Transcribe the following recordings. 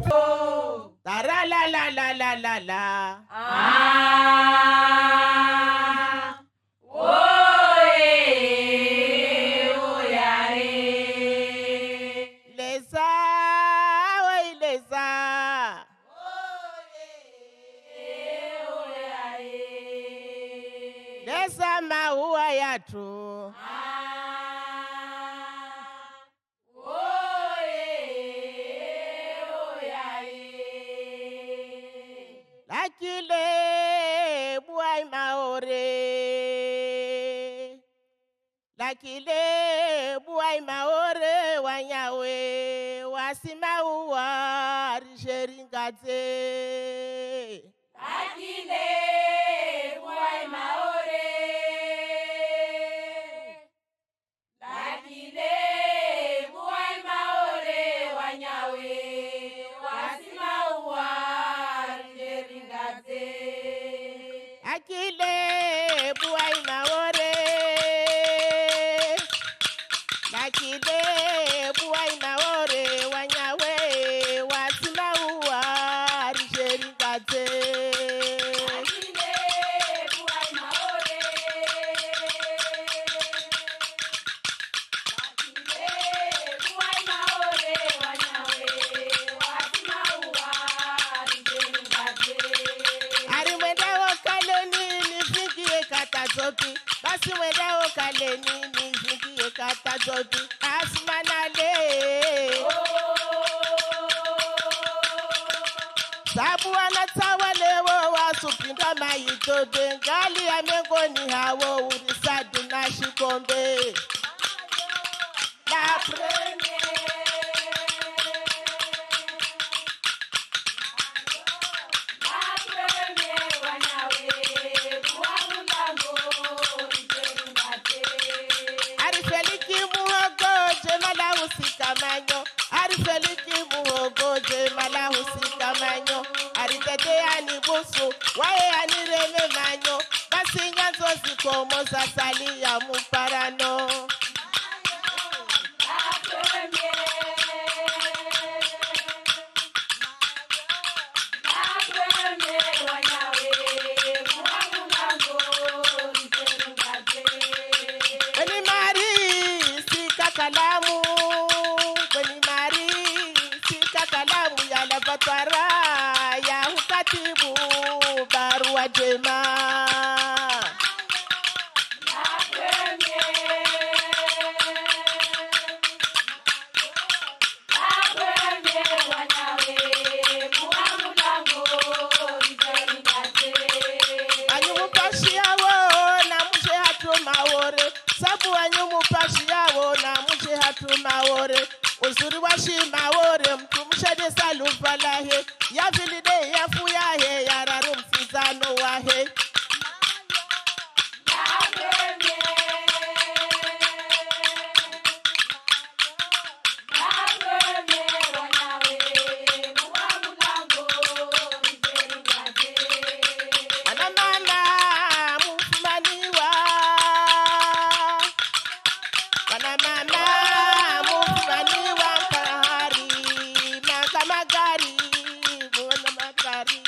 Tara la la la la la la. Leza, oi leza. Leza maua yatu. Lakile buai maore. Lakile buai maore wanyawe wasima uwa risheringaze. Lakile buai maore. Lakile buai maore wanyawe wasima uwa risheringaze. Akile buai maore. Lakile buai maore wanyawe wasima uwa risheringaze. Lakile buai maore. Lakile buai maore wanyawe wasima uwa risheringaze. Ari mwenda wakaleni nifingie katazoki. Basi mwenda wakaleni nifingie katazoki. Asmanale. Sabu anatawalewo wasupinda mayitobe. Ngali amengoni hawo urisadu na shikombe. La Arifeliki muhogo jemala usikamanyo. Arifeliki muhogo jemala usikamanyo. Aritete anibusu wae anireme manyo. Basi nyanzo zikomo sasali ya muparano. Weni mari sika kalamu. Weni mari sika kalamu ya labatwara ya hukatibu barua jema. Anyumupashi yawo na mushe hatu maore. Sabu anyumupashi yawo na mushe hatu maore. Uzuri washi maore mtumshede salufalahe. Ya vilide ya fuyahe ya rarumsizano wahe. Wanamana mufumaniwa. Wanamana mufumaniwa kahari. Makamagari. Mwana magari.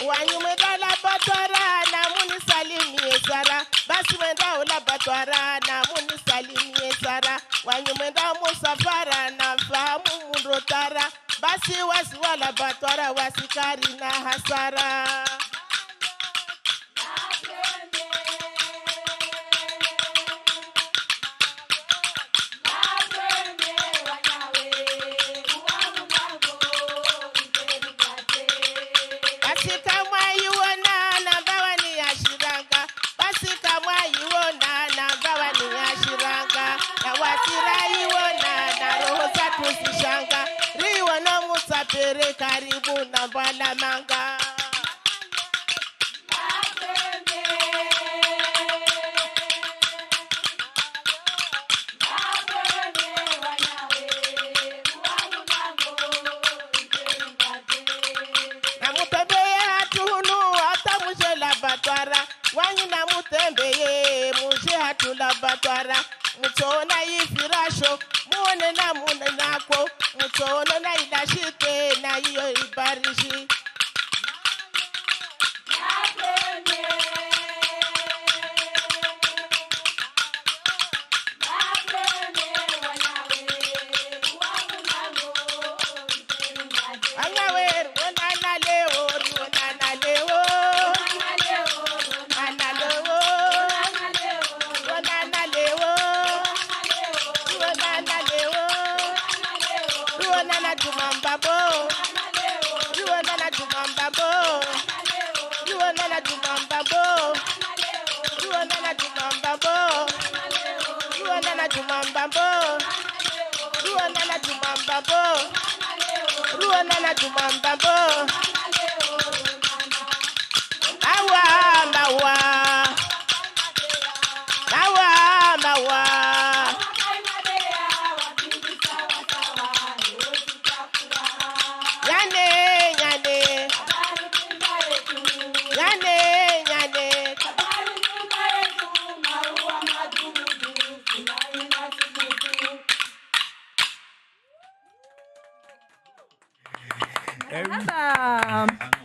Wanyumeda labatwara na muni salimie sara. Basi mwenda ulabatwara na muni salimie sara. Wanyumeda musafara na mfahamu mundotara. Basi wasi walabatwara wasikari na hasara. Basi kama yuona na bawa ni ya shiranga. Basi kama yuona na bawa ni ya shiranga. Na wasira yuona na roho zatu zishanga. Riwana musapere karibu na mbala manga. mutembeye muje hatulabatwara mutsoona ifirasho muone na mune nako mutsoona na idashike na iyo ibarishi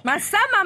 Masama.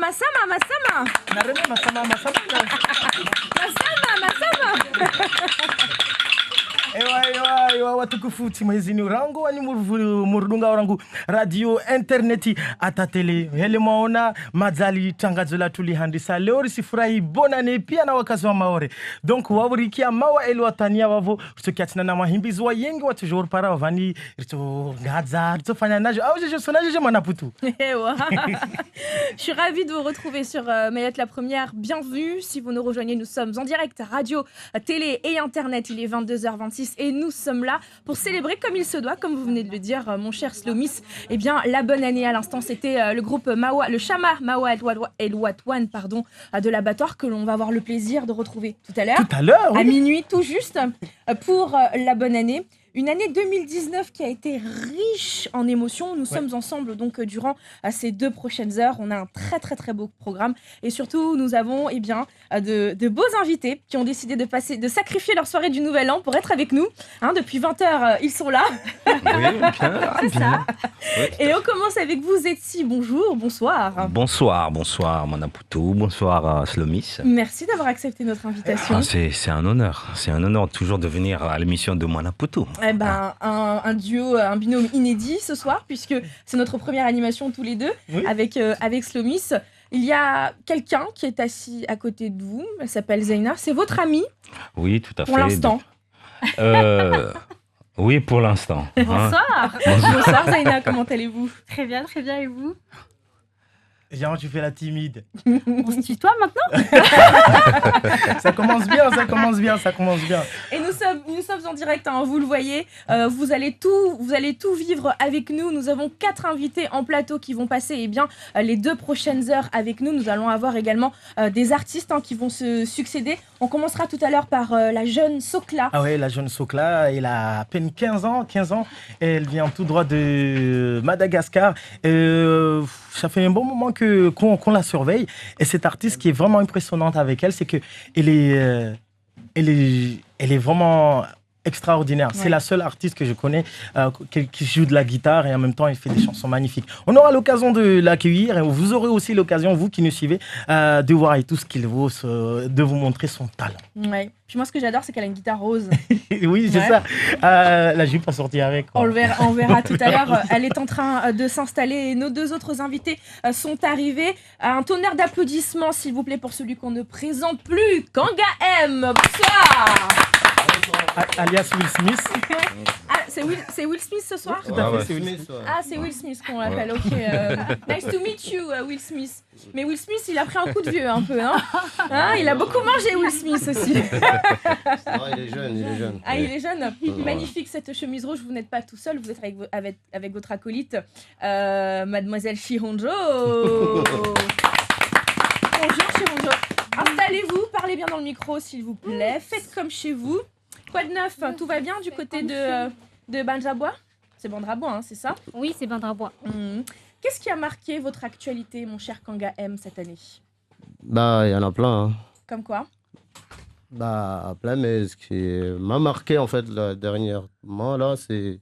Ewa watukufu timwezini rangu wani murudunga warangu radio interneti atatele hele maona madzali tangazo la tulihandisa leo risifurahi bonane pia na wakazi wa maore donc wawurikia mawa elwatania wavo tukiatina na mahimbizi wa yengi wa toujours para wavani rito ngaza rito fanya najo au je sonaje manaputu. Je suis ravie de vous retrouver sur Mayotte la première. Bienvenue si vous nous rejoignez, nous sommes en direct radio, télé et internet. Il est 22h26 et nous sommes là pour célébrer comme il se doit, comme vous venez de le dire, mon cher Slomis. Eh bien, la bonne année à l'instant, c'était le groupe Mawa, le Chama Mawa El Watwan, pardon, de l'abattoir que l'on va avoir le plaisir de retrouver tout à l'heure, oui. À minuit, tout juste, pour la bonne année. Une année 2019 qui a été riche en émotions. Nous sommes ensemble donc durant ces 2 prochaines heures. On a un très très très beau programme et surtout nous avons de beaux invités qui ont décidé de sacrifier leur soirée du Nouvel An pour être avec nous. Depuis 20h, ils sont là. Oui, bien. Ça. Oui, et on commence avec vous, Zetsi. Bonjour, bonsoir. Bonsoir Manapoutou, bonsoir Slomis. Merci d'avoir accepté notre invitation. C'est un honneur toujours de venir à l'émission de Manapoutou. Eh ben, un duo, un binôme inédit ce soir, puisque c'est notre première animation tous les deux, avec Slomis. Il y a quelqu'un qui est assis à côté de vous, elle s'appelle Zaina. C'est votre amie? Oui, tout à fait. Pour l'instant. Oui, pour l'instant. Bonsoir. Bonsoir Zaina, comment allez-vous? Très bien, et vous? Genre, tu fais la timide. On se tutoie maintenant? Ça commence bien. Et nous sommes en direct, vous le voyez. Vous allez tout vivre avec nous. Nous avons 4 invités en plateau qui vont passer les 2 prochaines heures avec nous. Nous allons avoir également des artistes qui vont se succéder. On commencera tout à l'heure par la jeune Sokla. Ah ouais, la jeune Sokla, elle a à peine 15 ans. Elle vient tout droit de Madagascar. Ça fait un bon moment qu'on la surveille. Et cette artiste qui est vraiment impressionnante avec elle, c'est qu'elle est vraiment extraordinaire. Ouais. C'est la seule artiste que je connais qui joue de la guitare et en même temps elle fait des chansons magnifiques. On aura l'occasion de l'accueillir et vous aurez aussi l'occasion, vous qui nous suivez, de voir et tout ce qu'il vaut, de vous montrer son talent. Ouais. Puis moi ce que j'adore c'est qu'elle a une guitare rose. Oui, c'est ça. La jupe a sorti avec. Quoi. On verra tout à l'heure. Elle est en train de s'installer et nos 2 autres invités sont arrivés. Un tonnerre d'applaudissements s'il vous plaît pour celui qu'on ne présente plus, Kanga M. Bonsoir. Alias Will Smith. Ah, c'est Will Smith ce soir? Tout à fait, c'est Will Smith. Ah, c'est Will Smith qu'on l'appelle, ok. Nice to meet you, Will Smith. Mais Will Smith, il a pris un coup de vieux un peu, hein, il a beaucoup mangé, Will Smith aussi. Non, il est jeune. Ah, il est jeune. Magnifique cette chemise rouge, vous n'êtes pas tout seul, vous êtes avec votre acolyte, Mademoiselle Chironjo. Bonjour Chironjo. Installez-vous, parlez bien dans le micro s'il vous plaît, faites comme chez vous. Quoi de neuf? Tout va bien du côté de Banjabois? C'est Bandrabois, hein, c'est ça? Oui, c'est Bandrabois. Qu'est-ce qui a marqué votre actualité, mon cher Kanga M, cette année? Bah, il y en a plein. Hein. Comme quoi? Bah, plein, mais ce qui m'a marqué, en fait, dernièrement, là, c'est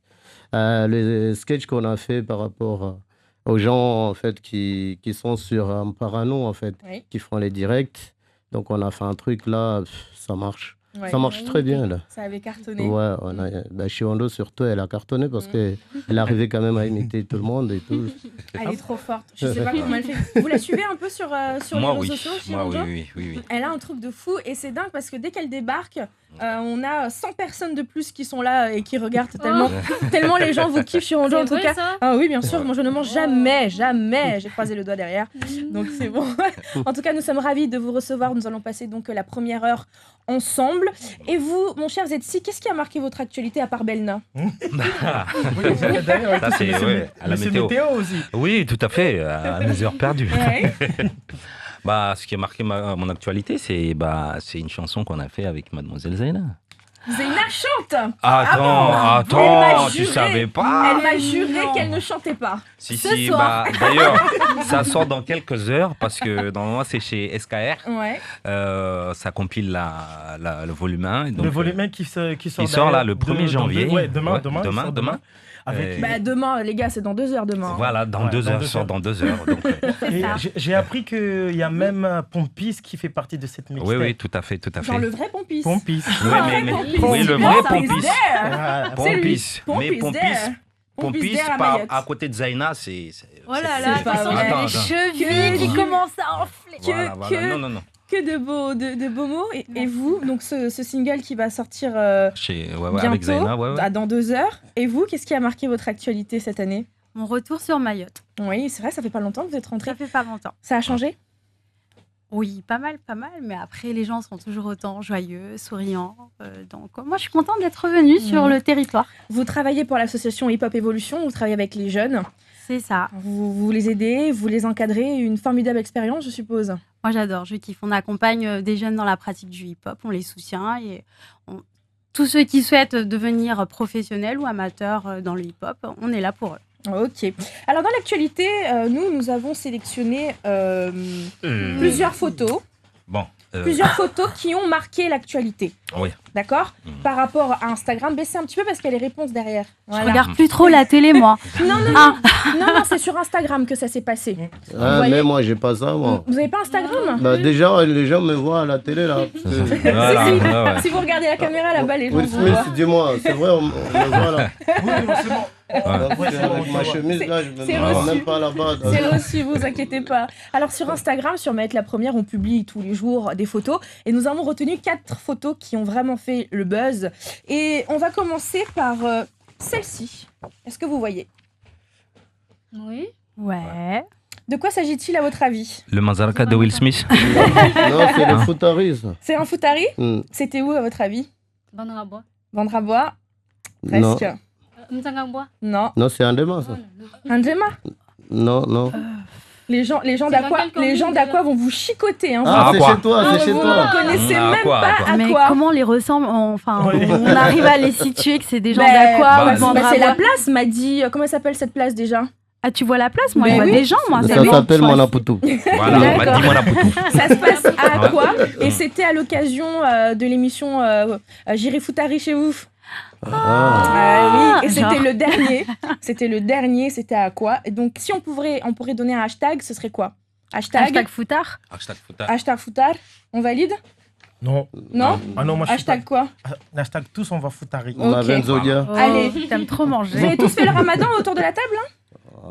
les sketchs qu'on a fait par rapport aux gens, en fait, qui sont sur un parano, en fait, Oui. qui font les directs. Donc, on a fait un truc, là, ça marche. Ouais. Ça marche très bien, là. Ça avait cartonné. Ouais, chez Hondo, surtout, elle a cartonné parce qu'elle arrivait quand même à imiter tout le monde et tout. Elle est trop forte. Je sais pas comment elle fait. Vous la suivez un peu sur les Moi, réseaux oui. sociaux, Moi, Shiranjo oui. Elle a un truc de fou et c'est dingue parce que dès qu'elle débarque, on a 100 personnes de plus qui sont là et qui regardent tellement les gens vous kiffent Shiranjo en tout cas. ça. Ah oui, bien sûr, moi je ne mens jamais. J'ai croisé le doigt derrière. Donc c'est bon. En tout cas, nous sommes ravis de vous recevoir. Nous allons passer donc la première heure ensemble. Et vous, mon cher Zetsi, qu'est-ce qui a marqué votre actualité à part Belna? Oui, d'ailleurs, Ça, c'est, ouais, à la météo. aussi. Oui, tout à fait, à mes heures perdues. Ouais. Bah, ce qui a marqué mon actualité, c'est une chanson qu'on a fait avec Mademoiselle Zaina. Zeyna chante. Attends, Elle m'a tu juré. savais pas? Elle m'a juré qu'elle ne chantait pas. Si, Ce si, soir. d'ailleurs, ça sort dans quelques heures parce que normalement c'est chez SKR. Ouais. Ça compile le volume 1. Donc, Le volume 1 qui sort là d'ailleurs le 1er janvier. Ouais, demain. Ouais, il sort demain. Avec... Bah demain, les gars, c'est dans 2 heures demain. Voilà, dans Ouais, 2 dans heures, 2 sort heures. dans 2 heures. Donc, Et ça. j'ai appris qu'il y a même Pompis qui fait partie de cette mixtape. oui, tout à fait. Genre le vrai Pompis. Pompis. Oui, Pompis. oui, le Pompis. vrai Pompis. Ah, C'est lui. Pompis. Mais Pompis Pompis, d'air à par- Mayotte. à côté de Zaina, c'est. Oh là là, c'est pas ils sont vrai. les Attends. cheveux, ils commencent à enfler. Que- Non. Que de beaux mots. Et vous, donc ce single qui va sortir Avec bientôt, Zaina, ouais. dans 2 heures. Et vous, qu'est-ce qui a marqué votre actualité cette année? Mon retour sur Mayotte. Oui, c'est vrai, ça fait pas longtemps que vous êtes rentré. Ça fait pas longtemps. Ça a changé? Oui, pas mal. Mais après, les gens sont toujours autant joyeux, souriants. Donc, moi, je suis contente d'être revenue sur le territoire. Vous travaillez pour l'association Hip Hop Evolution, vous travaillez avec les jeunes. C'est ça. Vous les aidez, vous les encadrez. Une formidable expérience, je suppose. Moi, j'adore, je kiffe. On accompagne des jeunes dans la pratique du hip-hop, on les soutient. Et tous ceux qui souhaitent devenir professionnels ou amateurs dans le hip-hop, on est là pour eux. Ok. Alors, dans l'actualité, nous avons sélectionné plusieurs photos. Bon. Plusieurs photos qui ont marqué l'actualité. Oui. D'accord? Par rapport à Instagram, baissez un petit peu parce qu'il y a les réponses derrière. Je Voilà. regarde plus trop la télé, moi. Non, non, c'est sur Instagram que ça s'est passé. Ah, voyez mais moi, j'ai pas ça, moi. Vous n'avez pas Instagram? Bah, déjà, les gens me voient à la télé, là. Voilà, Si, si. ouais. Si vous regardez la caméra là-bas, les gens Will vous Smith, voient. dis-moi, c'est vrai, on me voit là. Oui, c'est bon. Après, avec ma chemise, là, je c'est me reçu. vois même pas là-bas. C'est reçu, vous inquiétez pas. Alors sur Instagram, sur Maëtte la Première, on publie tous les jours des photos et nous avons retenu 4 photos qui ont vraiment fait le buzz. Et on va commencer par celle-ci. Est-ce que vous voyez? Oui. Ouais. De quoi s'agit-il à votre avis? Le Mazaraka de Will Smith. Non, c'est le Foutaris. C'est un foutari? Hmm. C'était où à votre avis? Bandrabois. Vendrabois? Non, Presque. Mtangangbois. Non. non c'est un dément, ça. Andrema? Non. Les gens C'est d'Aqua, dans quelle les gens commune, d'Aqua vont vous chicoter. Hein, Ah, Ah, c'est quoi chez toi, c'est chez vous toi. ne connaissez Ah, même quoi, pas quoi. Mais Aqua. comment on les ressemble? Enfin, Ouais. on arrive à les situer que c'est des gens Ben, d'Aqua ou bah, de c'est la Bandrabois. place, m'a dit. Comment elle s'appelle cette place déjà? Ah, tu vois la place? Moi, Ben je vois oui. des gens, moi. Ça c'est bon. s'appelle Manaputu. Voilà, D'accord. bah, dis-moi la poutou. Ça se passe à Aqua et c'était à l'occasion de l'émission J'irai Foutari chez vous. Ah. Oui, et genre. c'était le dernier. C'était à Aqua. Et donc, si on pourrait donner un hashtag, ce serait quoi? Hashtag foutard. Hashtag Foutar. On valide? Non. Non? Ah non, moi je suis Hashtag quoi? pas... Hashtag tous on va foutari. Ok. Ma Benzodia. Oh, Allez. T'aimes trop Vous manger. avez tous fait le ramadan autour de la table hein?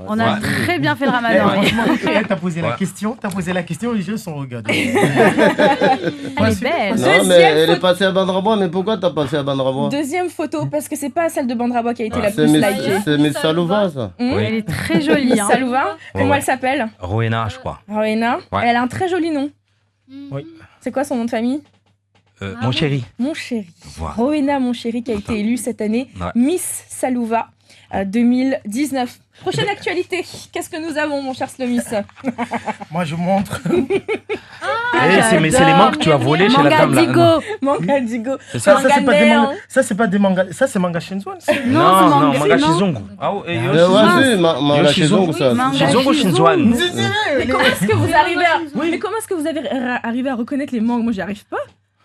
On a Ouais. très bien fait le Eh, ramadan. oui. franchement, t'as posé la Ouais. question, les jeux sont regardés. Elle est belle. Non, mais Deuxième elle est photo. passée à Bandrabois, mais pourquoi t'as passé à Bandrabois? Deuxième photo, parce que c'est pas celle de Bandrabois qui a été la C'est plus Miss- likée. c'est Miss Salouva, ça. Hmm Oui. Elle est très jolie. Hein. Ça vous va? Comment Ouais. elle s'appelle? Rowena, je crois. Rowena. Ouais. Elle a un très joli nom. Oui. C'est quoi son nom de famille? Mon chéri. Mon chéri. Voilà. Rowena, mon chéri, qui a été élue cette année Ouais. Miss Salouva 2019. Prochaine actualité. Qu'est-ce que nous avons, mon cher Slomis? Moi je montre. C'est les manques que tu as volés chez la Manga dame là. Digo. Manga Digo. C'est ça? Ça c'est pas des Manga mangas. Ça c'est pas des mangas. Ça c'est manga Shinzwan. ça. Non, Non, c'est manga non. Shizungu. Ah, ouais, Vas-y, Manga Shizungu. Shizungu, ça. Manga Shizungu Shizungu. Shinzwan. Mais comment est-ce que vous arrivez à... Oui. Mais comment est-ce que vous avez arrivé à reconnaître les mangas? Moi, j'y arrive pas.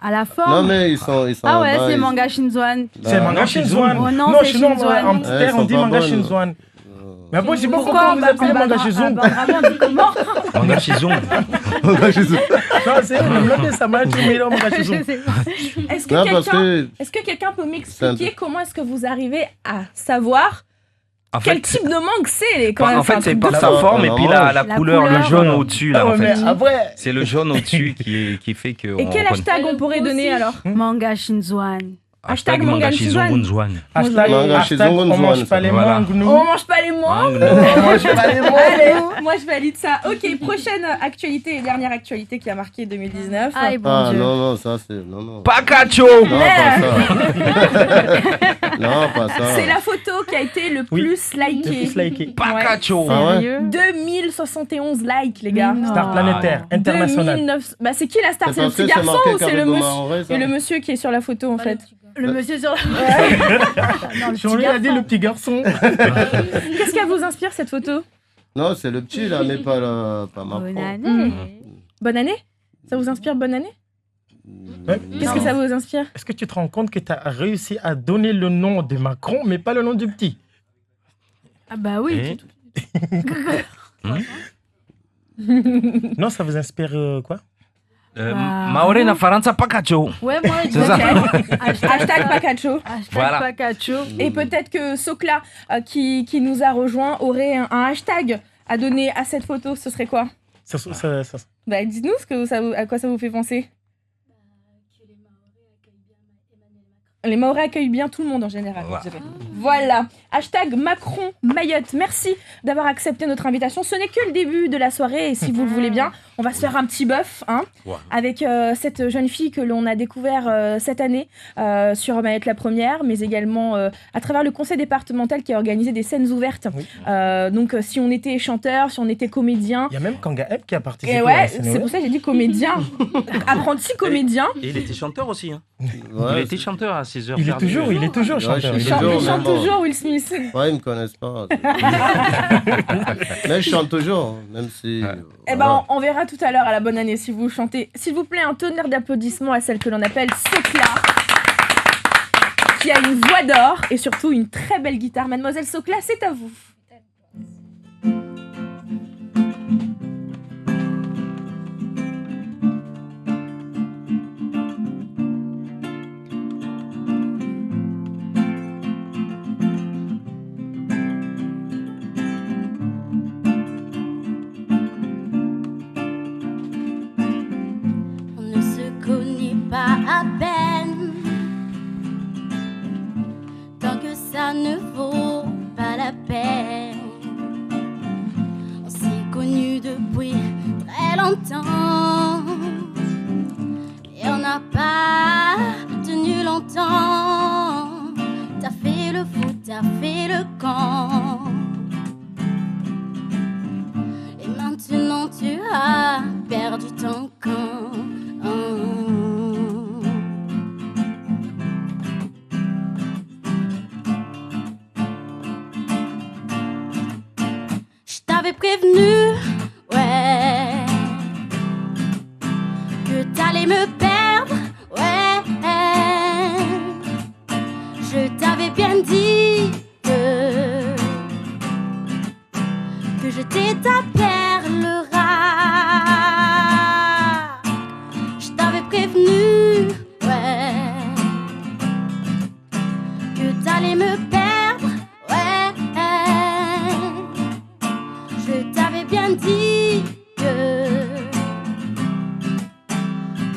À la forme. Non, mais ils sont Ah ouais, là-bas, c'est ils- Manga Shinzwan. C'est manga Shinzwan. Oh non, c'est sinon, Shinzwan. en petite Ouais, terre, ils on sont dit pas manga bonnes. Shinzwan. Mais bon, je sais pas Pourquoi pourquoi vous appelez manga Ah Shinzwan. bah, vraiment, on dit comment Manga Shizon. Non, c'est le ça m'a dit manga Je Shinzwan. sais pas. Est-ce Non, que parce que quelqu'un peut C'est un m'expliquer peu- comment est-ce que vous arrivez à savoir En quel fait, type de mangue c'est quand même, en fait, c'est un par truc de sa fou. forme et puis la La couleur, le couleur. jaune au-dessus. Là, Ah en ouais, fait. mais après, C'est le jaune au-dessus qui fait que. Et quel hashtag on pourrait donner alors? Manga Shinzwan. Hashtag Manga Shizon Shizon. Gunzwan. hashtag, Manga hashtag, Shinzwan, on mange pas les voilà. mangues, nous. On mange pas les mangues. On mange pas les mangues. Allez, moi je valide ça. Ok, prochaine actualité et dernière actualité qui a marqué 2019. Aïe, bon Ah Dieu. non, ça c'est. Non. Pakacho. Non, pas ça. Non, pas ça. C'est la photo qui a été le Oui. plus likée. Plus liké. Pakacho. Ah ouais? Sérieux 2071 likes, les gars. Mais non. Star planétaire, international. 2009. Bah, c'est qui la star? C'est le parce petit que garçon marqué ou c'est le Karim monsieur? Maoré, ça Et le monsieur qui est sur la photo en fait. Le monsieur sur. Non, le Si on lui a dit le petit garçon. Qu'est-ce qu'elle vous inspire cette photo? Non, c'est le petit là, mais pas Macron. Bonne année. Bonne année? Ça vous inspire bonne année? Ouais. Qu'est-ce que ça vous inspire? Est-ce que tu te rends compte que tu as réussi à donner le nom de Macron, mais pas le nom du petit? Ah bah oui. Et- Non, ça vous inspire quoi? Maoré na Faransa Pakacho. Ouais, moi, C'est ça. Hashtag Pakacho. Voilà. Pakacho. Et peut-être que Sokla, qui nous a rejoint, aurait un hashtag à donner à cette photo. Ce serait quoi? Ça- Bah, dites-nous à quoi ça vous fait penser. Les Maoris accueillent bien tout le monde en général. Voilà. je dirais. Voilà. Hashtag Macron Mayotte. Merci d'avoir accepté notre invitation. Ce n'est que le début de la soirée et si vous le voulez bien, on va se faire un petit bœuf Ouais. avec cette jeune fille que l'on a découvert cette année sur Mayotte la première, mais également à travers le conseil départemental qui a organisé des scènes ouvertes. Oui. Donc si on était chanteur, si on était comédien. Il y a même Kanga M qui a participé. Et à ouais, la scène, c'est pour ça que j'ai dit comédien. Apprenti comédien. Et il était chanteur aussi. Hein. Ouais, Il était chanteur à 6h. Il est toujours Ouais, chanteur. je Il suis chante, toujours, il chante même, toujours, Will Smith. Ouais, ils me connaissent pas. Mais je chante toujours, même si. Eh ben, on verra tout à l'heure à la bonne année si vous chantez. S'il vous plaît, un tonnerre d'applaudissements à celle que l'on appelle Sokla, qui a une voix d'or et surtout une très belle guitare. Mademoiselle Sokla, c'est à vous. On ne se connaît pas à peine, tant que ça ne vaut pas la peine. On s'est connus depuis très longtemps, et on n'a pas tenu longtemps. T'as fait le fou, t'as fait le camp. Et maintenant tu as perdu ton camp. Je t'avais prévenu, ouais, que t'allais me perdre, ouais. Je t'avais bien dit que j'étais ta perle rare. Je t'avais prévenu, ouais, que t'allais me perdre, ouais. Je t'avais bien dit que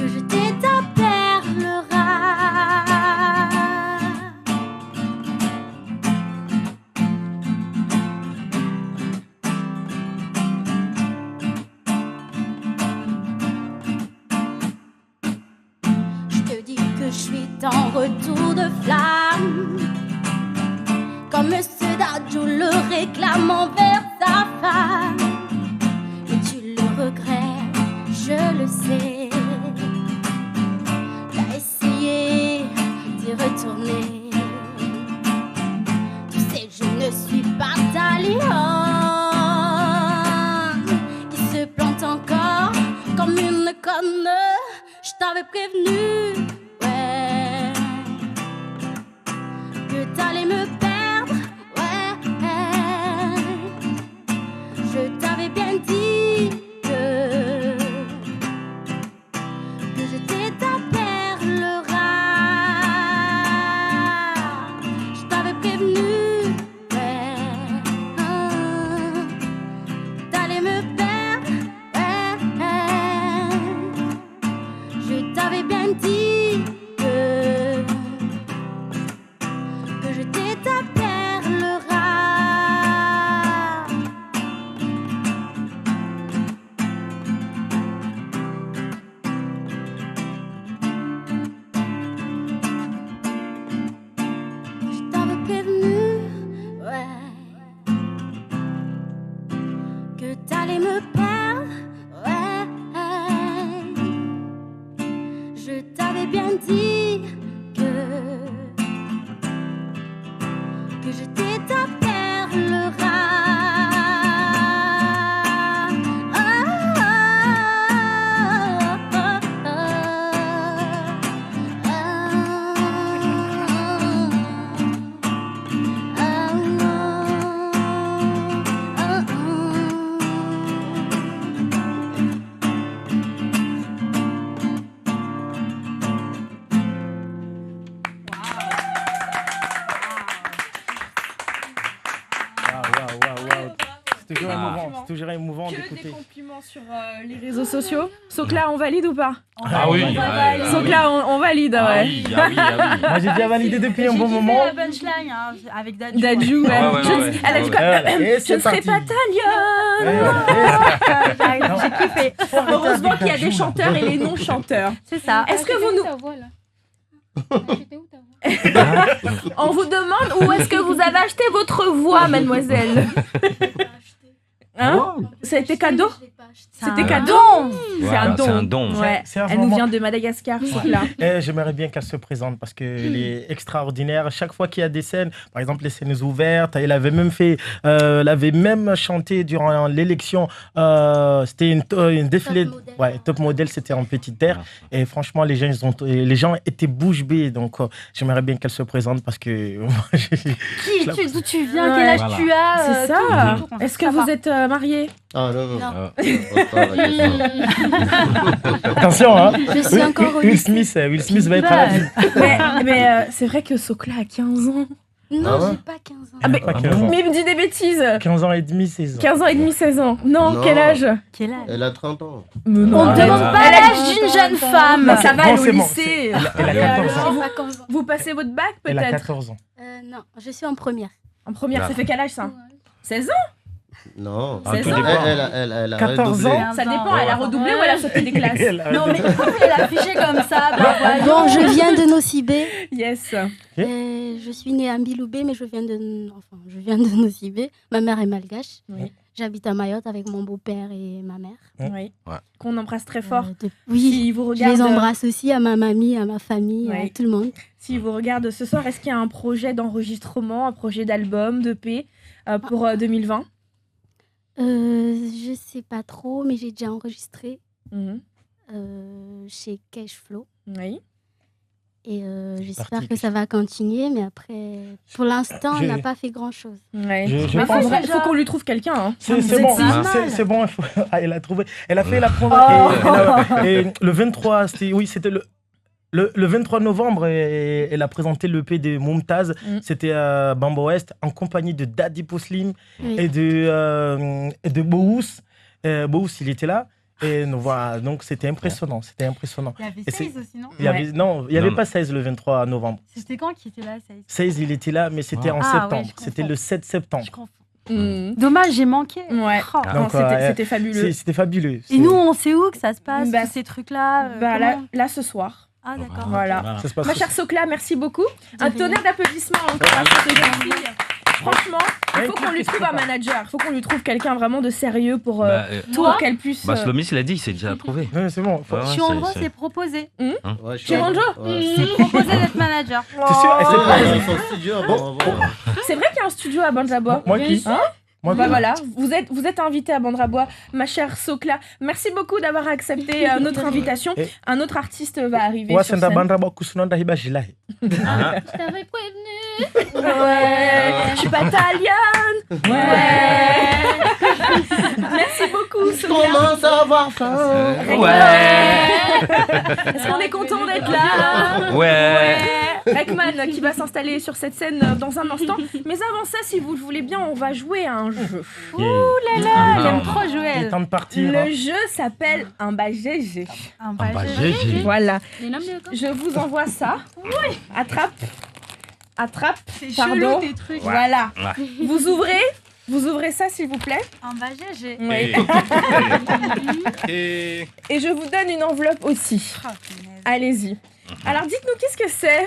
j'étais ta perle rare. Je te dis que je suis en retour de flamme, comme Monsieur Dadju le réclame envers sa femme. Et tu le regrettes, je le sais. T'as essayé d'y retourner. Tu sais, je ne suis pas ta lionne qui se plante encore comme une conne. Je t'avais prévenu, ouais, que t'allais me perdre, ouais. Je t'avais bien dit que j'étais ta perle rare. Je t'avais prévenu, ouais, t'allais me perdre, ouais. Je t'avais bien dit que j'étais ta perle rare. Je t'avais prévenu, ouais, que t'allais me perdre, ouais. Je t'avais bien dit que j'étais ta perle rare. C'est toujours émouvant, c'est toujours émouvant Que des d'écouter. compliments sur les réseaux sociaux. Socla, on valide ou pas? Ah oui, Socla, on valide, ah ouais. oui, ah oui, ah oui. Moi j'ai déjà validé depuis un J'ai bon kiffé moment. la punchline hein, avec Dadju. Dadju, ouais. Ouais, ouais, Je ne- ouais. Elle a dit quoi? Voilà, et Je c'est ne serai parti. pas ta lionne. Et voilà. J'ai kiffé. Heureusement qu'il y a des chanteurs et les non-chanteurs. C'est ça. Est-ce que vous nous... ta voix là? C'était où ta voix? On vous demande où est-ce que vous avez acheté votre voix, mademoiselle? Hein? Ça a été cadeau? C'était un cadeau? C'est Voilà, un don. c'est un don. Ouais. C'est un Elle nous moment- vient de Madagascar, Socla. Et j'aimerais bien qu'elle se présente parce qu'elle est extraordinaire. Chaque fois qu'il y a des scènes, par exemple les scènes ouvertes, elle avait même chanté durant l'élection. C'était une défilé, Top modèle. ouais, top modèle, c'était en petite terre. Et franchement, les gens étaient bouche bée. Donc j'aimerais bien qu'elle se présente parce que moi, D'où tu viens? Ouais. Quel âge Voilà. tu as? C'est ça. tout, on veut Est-ce que savoir. vous êtes mariés? Ah non, non. Non. Pose pas la question. attention, hein. Je suis encore au Will lycée. Smith va être à la vie. Mais c'est vrai que Socla a 15 ans. Non, Ah ouais j'ai pas 15 ans. Ah, mais, Pas 15 ans. mais il me dit des bêtises. 15 ans et demi, 16 ans. 15 ans et demi, 16 ans. Non, Non. quel âge? Quel âge? Elle a 30 ans. Mais On non, ne arrête. demande pas Elle a- l'âge d'une jeune femme. Mais ça va, Bon, elle est c'est au bon, lycée. Elle a 14 ans. J'ai pas 15 ans. Vous passez votre bac Elle a peut-être? 14 ans. Non, je suis en première. En première, ça Là. fait quel âge ça? 16 ans? Non. Ah, 16 tout ans. dépend. Elle a 14 redoublé. ans. Ça dépend, elle a redoublé ou elle a sauté des classes? Non, mais elle a affiché comme ça. Bah, voyons. Bon, je viens de Nocibé. Yes. Je suis née à Mbiloubé, mais je viens de Nocibé. Ma mère est malgache. Oui. J'habite à Mayotte avec mon beau-père et ma mère. Oui. Ouais. Qu'on embrasse très fort. Oui, Si vous je regardez, les embrasse aussi, à ma mamie, à ma famille, Oui. à tout le monde. Si vous regardez ce soir, est-ce qu'il y a un projet d'enregistrement, un projet d'album, d'EP pour 2020? Je sais pas trop, mais j'ai déjà enregistré Mhm. chez Cashflow. Oui. Et j'espère parti, que ça va continuer, mais après, pour l'instant, Je- on n'a pas fait grand-chose. Ouais. Je Mais pense- faut qu'on lui trouve quelqu'un. Hein. C'est Vous êtes bon, si mal. c'est bon. Ah, elle a trouvé. Elle a fait la première. Et le 23, c'était le 23 novembre, elle a présenté l'EP de Mumtaz. C'était à Bamba West en compagnie de Daddy Poslim Oui. et de Bous. Bous, il était là. Et voilà, donc c'était impressionnant. C'était impressionnant. Il y avait Et c'est- 16 aussi, non? Il y avait, non, il n'y avait Non. pas 16 le 23 novembre. C'était quand qui était là, 16? 16, il était là, mais c'était en Ah, septembre. ouais, je C'était confonds. le 7 septembre. Je confonds. Mhm. Dommage, j'ai manqué. Ouais. Oh. Non, Donc, c'était fabuleux. C'était fabuleux. Et nous, on sait où que ça se passe, Bah, tous ces trucs-là Bah, comment là, ce soir. Ah, d'accord. Voilà. Ça se passe Ma aussi. chère Socla, merci beaucoup. Un rien. tonnerre d'applaudissements encore à cette jeune fille. Franchement, il Ouais, faut qu'on lui qu'est-ce trouve que un c'est manager. Il faut qu'on lui trouve quelqu'un vraiment de sérieux pour qu'elle puisse. Bah, Slomis, il a dit, c'est déjà trouvé. Ouais, c'est bon. Ouais, ouais, Chironjo c'est- s'est proposé. Ouais, je suis Chironjo Ouais. Proposé d'être manager. T'es sûr? Et c'est Ah, pas- ils sont studieux, bon, bon. C'est vrai qu'il y a un studio à Banjaba. Moi qui Hein? Moi, Bah voilà, vous êtes invité à Bandrabois, ma chère Sokla. Merci beaucoup d'avoir accepté notre invitation. Et- Un autre artiste va arriver Ouais, sur c'est scène. Bandrabois Kusunanda Hibajilahi. Je t'avais prévenu. Ouais, je suis pas italienne. Ouais. Merci beaucoup, Sokla. Commence à avoir faim. Est-ce qu'on est content d'être là? Ouais. Rekman qui va s'installer sur cette scène dans un instant. Mais avant ça, si vous le voulez bien, on va jouer à un jeu. Ouh là là, il aime trop Il est Joël. temps de partir. hein. Le jeu s'appelle un bas GG. Un Ah, bah, badger. GG. Voilà. Les noms de quoi? Je vous envoie ça. Oui. Attrape. C'est Pardon. chelou tes trucs. Voilà. Ouais. Vous ouvrez ça, s'il vous plaît. Un badger, j'ai. Oui. Et... Et je vous donne une enveloppe aussi. Oh, punaise. Allez-y. Alors, dites-nous, qu'est-ce que c'est?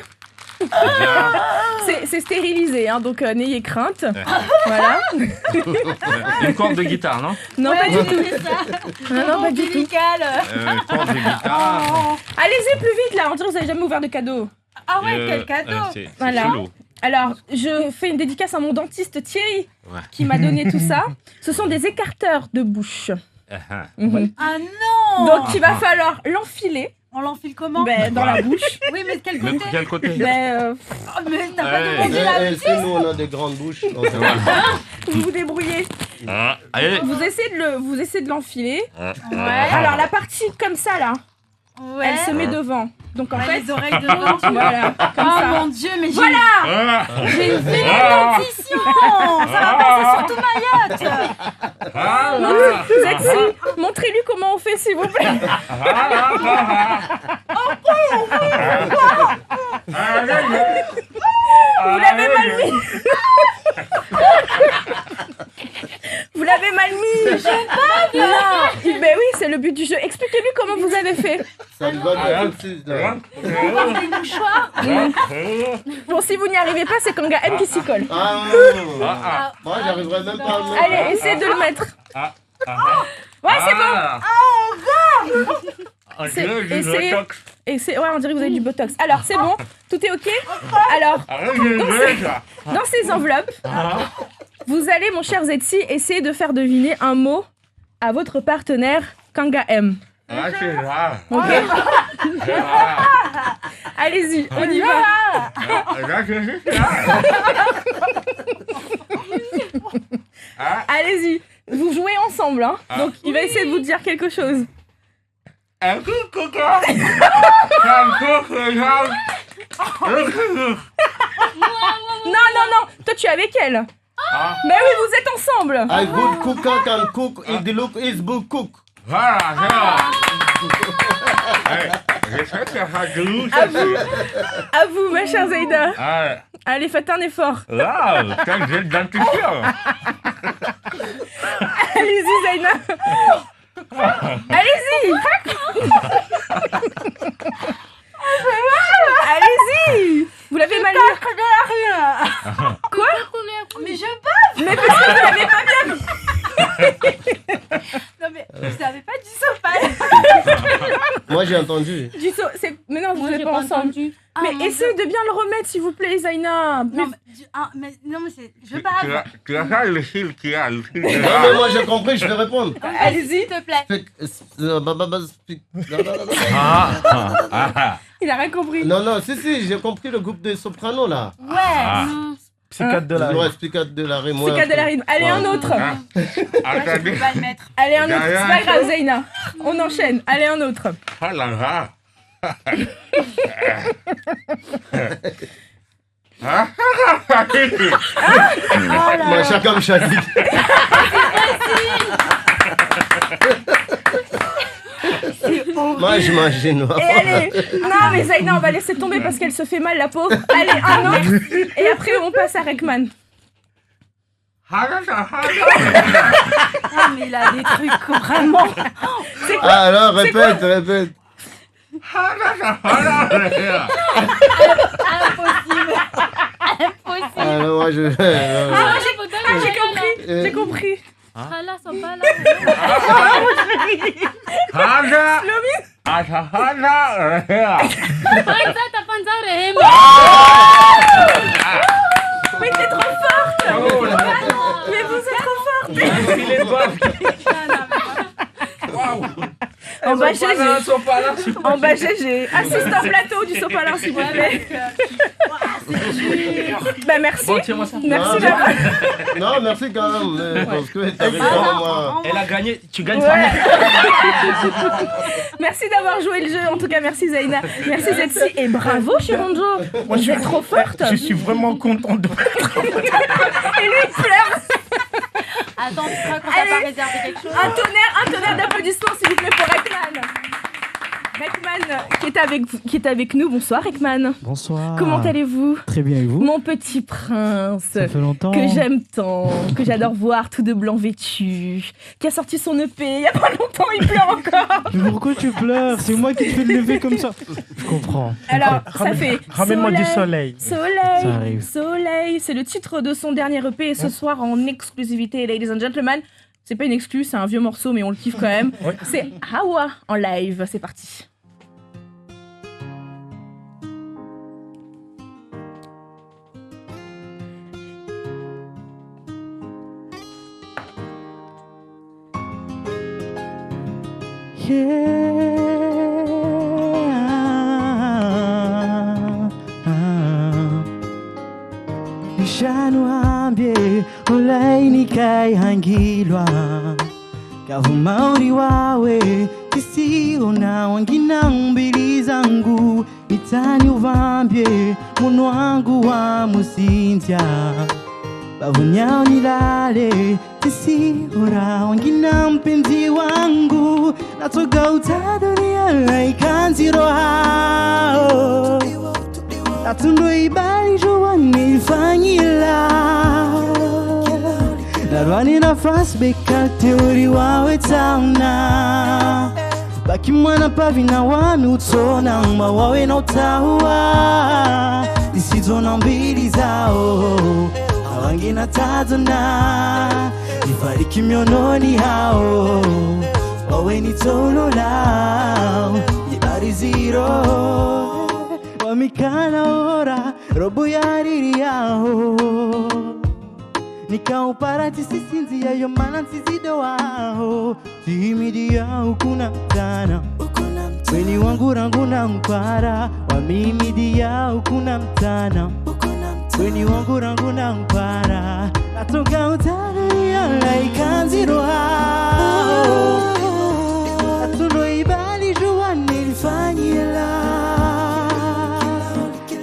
C'est stérilisé, hein, donc n'ayez crainte. Voilà. Une corde de guitare, non? Non, Ouais, pas du tout. c'est ça. Non, pas du tout. Ombilical. Une corde de guitare. Allez-y plus vite, là. On dirait que vous n'avez jamais ouvert de cadeau. Ah ouais, quel cadeau. C'est Voilà. chelou. Alors, je fais une dédicace à mon dentiste Thierry, Ouais. qui m'a donné tout ça. Ce sont des écarteurs de bouche. Mhm. Ah non. Donc, il va falloir l'enfiler On l'enfile comment? dans la bouche. Oui, mais de quel De côté? quel côté? Oh, mais t'as pas Ouais. demandé la Si nous, on a des grandes bouches. Vous vous débrouillez. Allez. Vous essayez de l'enfiler. Ouais. Alors, la partie comme ça, là, Ouais. elle se met devant. Donc, en Ouais, fait, les oreilles devant. voilà, comme Oh ça. mon dieu, mais Voilà. j'ai une vilaine dentition. Ça va passer sur tout Mayotte. Vous êtes si. Montrez-lui comment on fait, s'il vous plaît. Vous l'avez mal mis. Vous l'avez mal mis. Non. Ben oui, c'est le but du jeu. Expliquez-lui comment vous avez fait. Ça me va de tout de suite, là. Des mouchoirs. Bon, si vous n'y arrivez pas, c'est Kanga M qui s'y colle. Ah, moi, j'arriverai même pas à le mettre. Allez, essayez de le mettre. Ouais, c'est bon. Ouais, on dirait que vous avez du botox. Alors, c'est bon. Tout est ok. Alors, dans ces enveloppes, vous allez, mon cher Zetsi, essayer de faire deviner un mot à votre partenaire Kanga M. Ok. Allez-y, on y va. Allez-y. Vous jouez ensemble, hein. Donc, il va essayer de vous dire quelque chose. Non. Toi, tu es avec elle. Mais oui, vous êtes ensemble. A good cooker can cook if the look is book cook. À vous, ma chère Zaïda. Allez, faites un effort. Allez-y, Zaïna. Allez-y. Allez-y. Vous l'avez mal mis. Quoi? Mais je bave. Mais parce que vous l'avez pas bien mis. Non mais vous savez pas du sopal. Moi, j'ai entendu. Mais non, vous Moi, n'êtes j'ai pas pas ensemble. entendu. Ah, Mais mon essayez Dieu. de bien le remettre, s'il vous plaît, Zaïna. Non mais c'est je bave. Non, mais moi, j'ai compris, je vais répondre. Allez-y. S'il te plaît. Il a rien compris. Non, si, j'ai compris le groupe de soprano, là. Ouais. Psychiatre de la Ouais, expliquate de la rime. C'est cas de la rime. Allez, un autre. Je peux pas le mettre. Allez, un autre. C'est pas grave, Zaïna. On enchaîne. Allez, un autre. Moi, chacun chaque. Moi, j'imagine. Et allez. Non, mais Zaïna, on va laisser tomber parce qu'elle se fait mal, la pauvre. Allez, un autre. Et après, on passe à Rekman. Ah mais il a des trucs vraiment. Ah, alors, répète. Impossible. Alors, moi, je. J'ai compris. Là, sont pas là. Mais t'es trop forte. Mais vous êtes trop forte. En bas GG. En bas GG. Assistant plateau du sopalin, s'il vous plaît. Bah merci. Bon, tiens-moi ça. Merci Non, d'avoir. Non, merci quand même, parce que t'avais vraiment moi. Elle a gagné. Tu gagnes Ouais. Merci d'avoir joué le jeu. En tout cas, merci Zaina. Merci Zetsi. Et bravo Chironjo. Moi, Vous êtes trop forte. Je suis vraiment content de. Et lui, il pleure. Attends, tu crois qu'on t'a Allez. pas réservé quelque chose Un tonnerre d'applaudissements, s'il vous plaît, pour Ekman. Ekman, qui est avec nous. Bonsoir, Ekman. Bonsoir. Comment allez-vous? Très bien, et vous? Mon petit prince, Ça fait longtemps. que j'aime tant, que j'adore voir tout de blanc vêtu, qui a sorti son EP il y a pas longtemps, il pleure encore. Mais pourquoi tu pleures? C'est moi qui te fais le lever comme ça. Je comprends. Alors, ça fait Ramène-moi du soleil. Ça Soleil, arrive. soleil, c'est le titre de son dernier EP et ce soir en exclusivité, ladies and gentlemen. C'est pas une exclue, c'est un vieux morceau, mais on le kiffe quand même. Ouais. C'est Hawa en live, c'est parti. Nishanuambie ulainikai hangilwa kavumauri wawe tisiona wangina mbili zangu mitani uvambye muno wangu wa musinzya bavunyao nilale tisiora wangina mpenzi wangu natoga utadunia laikanzirohao Atundo ibali jua nifanyila Narwani na fast beka teori wawe tauna Baki mwana pavi na wami utona Mba wawe na utaua Disizo na mbili zao Hawangi na tazona Nifariki miononi hao Wawe ni tolo lao Ibari zero Wamikana ora robo yariri yao Nikauparati sisinzi ya yomana nsizido wao Tihimidi yao kuna mtana Weni wangu rangu na mpara Wamimidi yao kuna mtana Weni wangu rangu na mpara Natoka utani ya laikanziro hao Atundo ibali juwa nilifanyila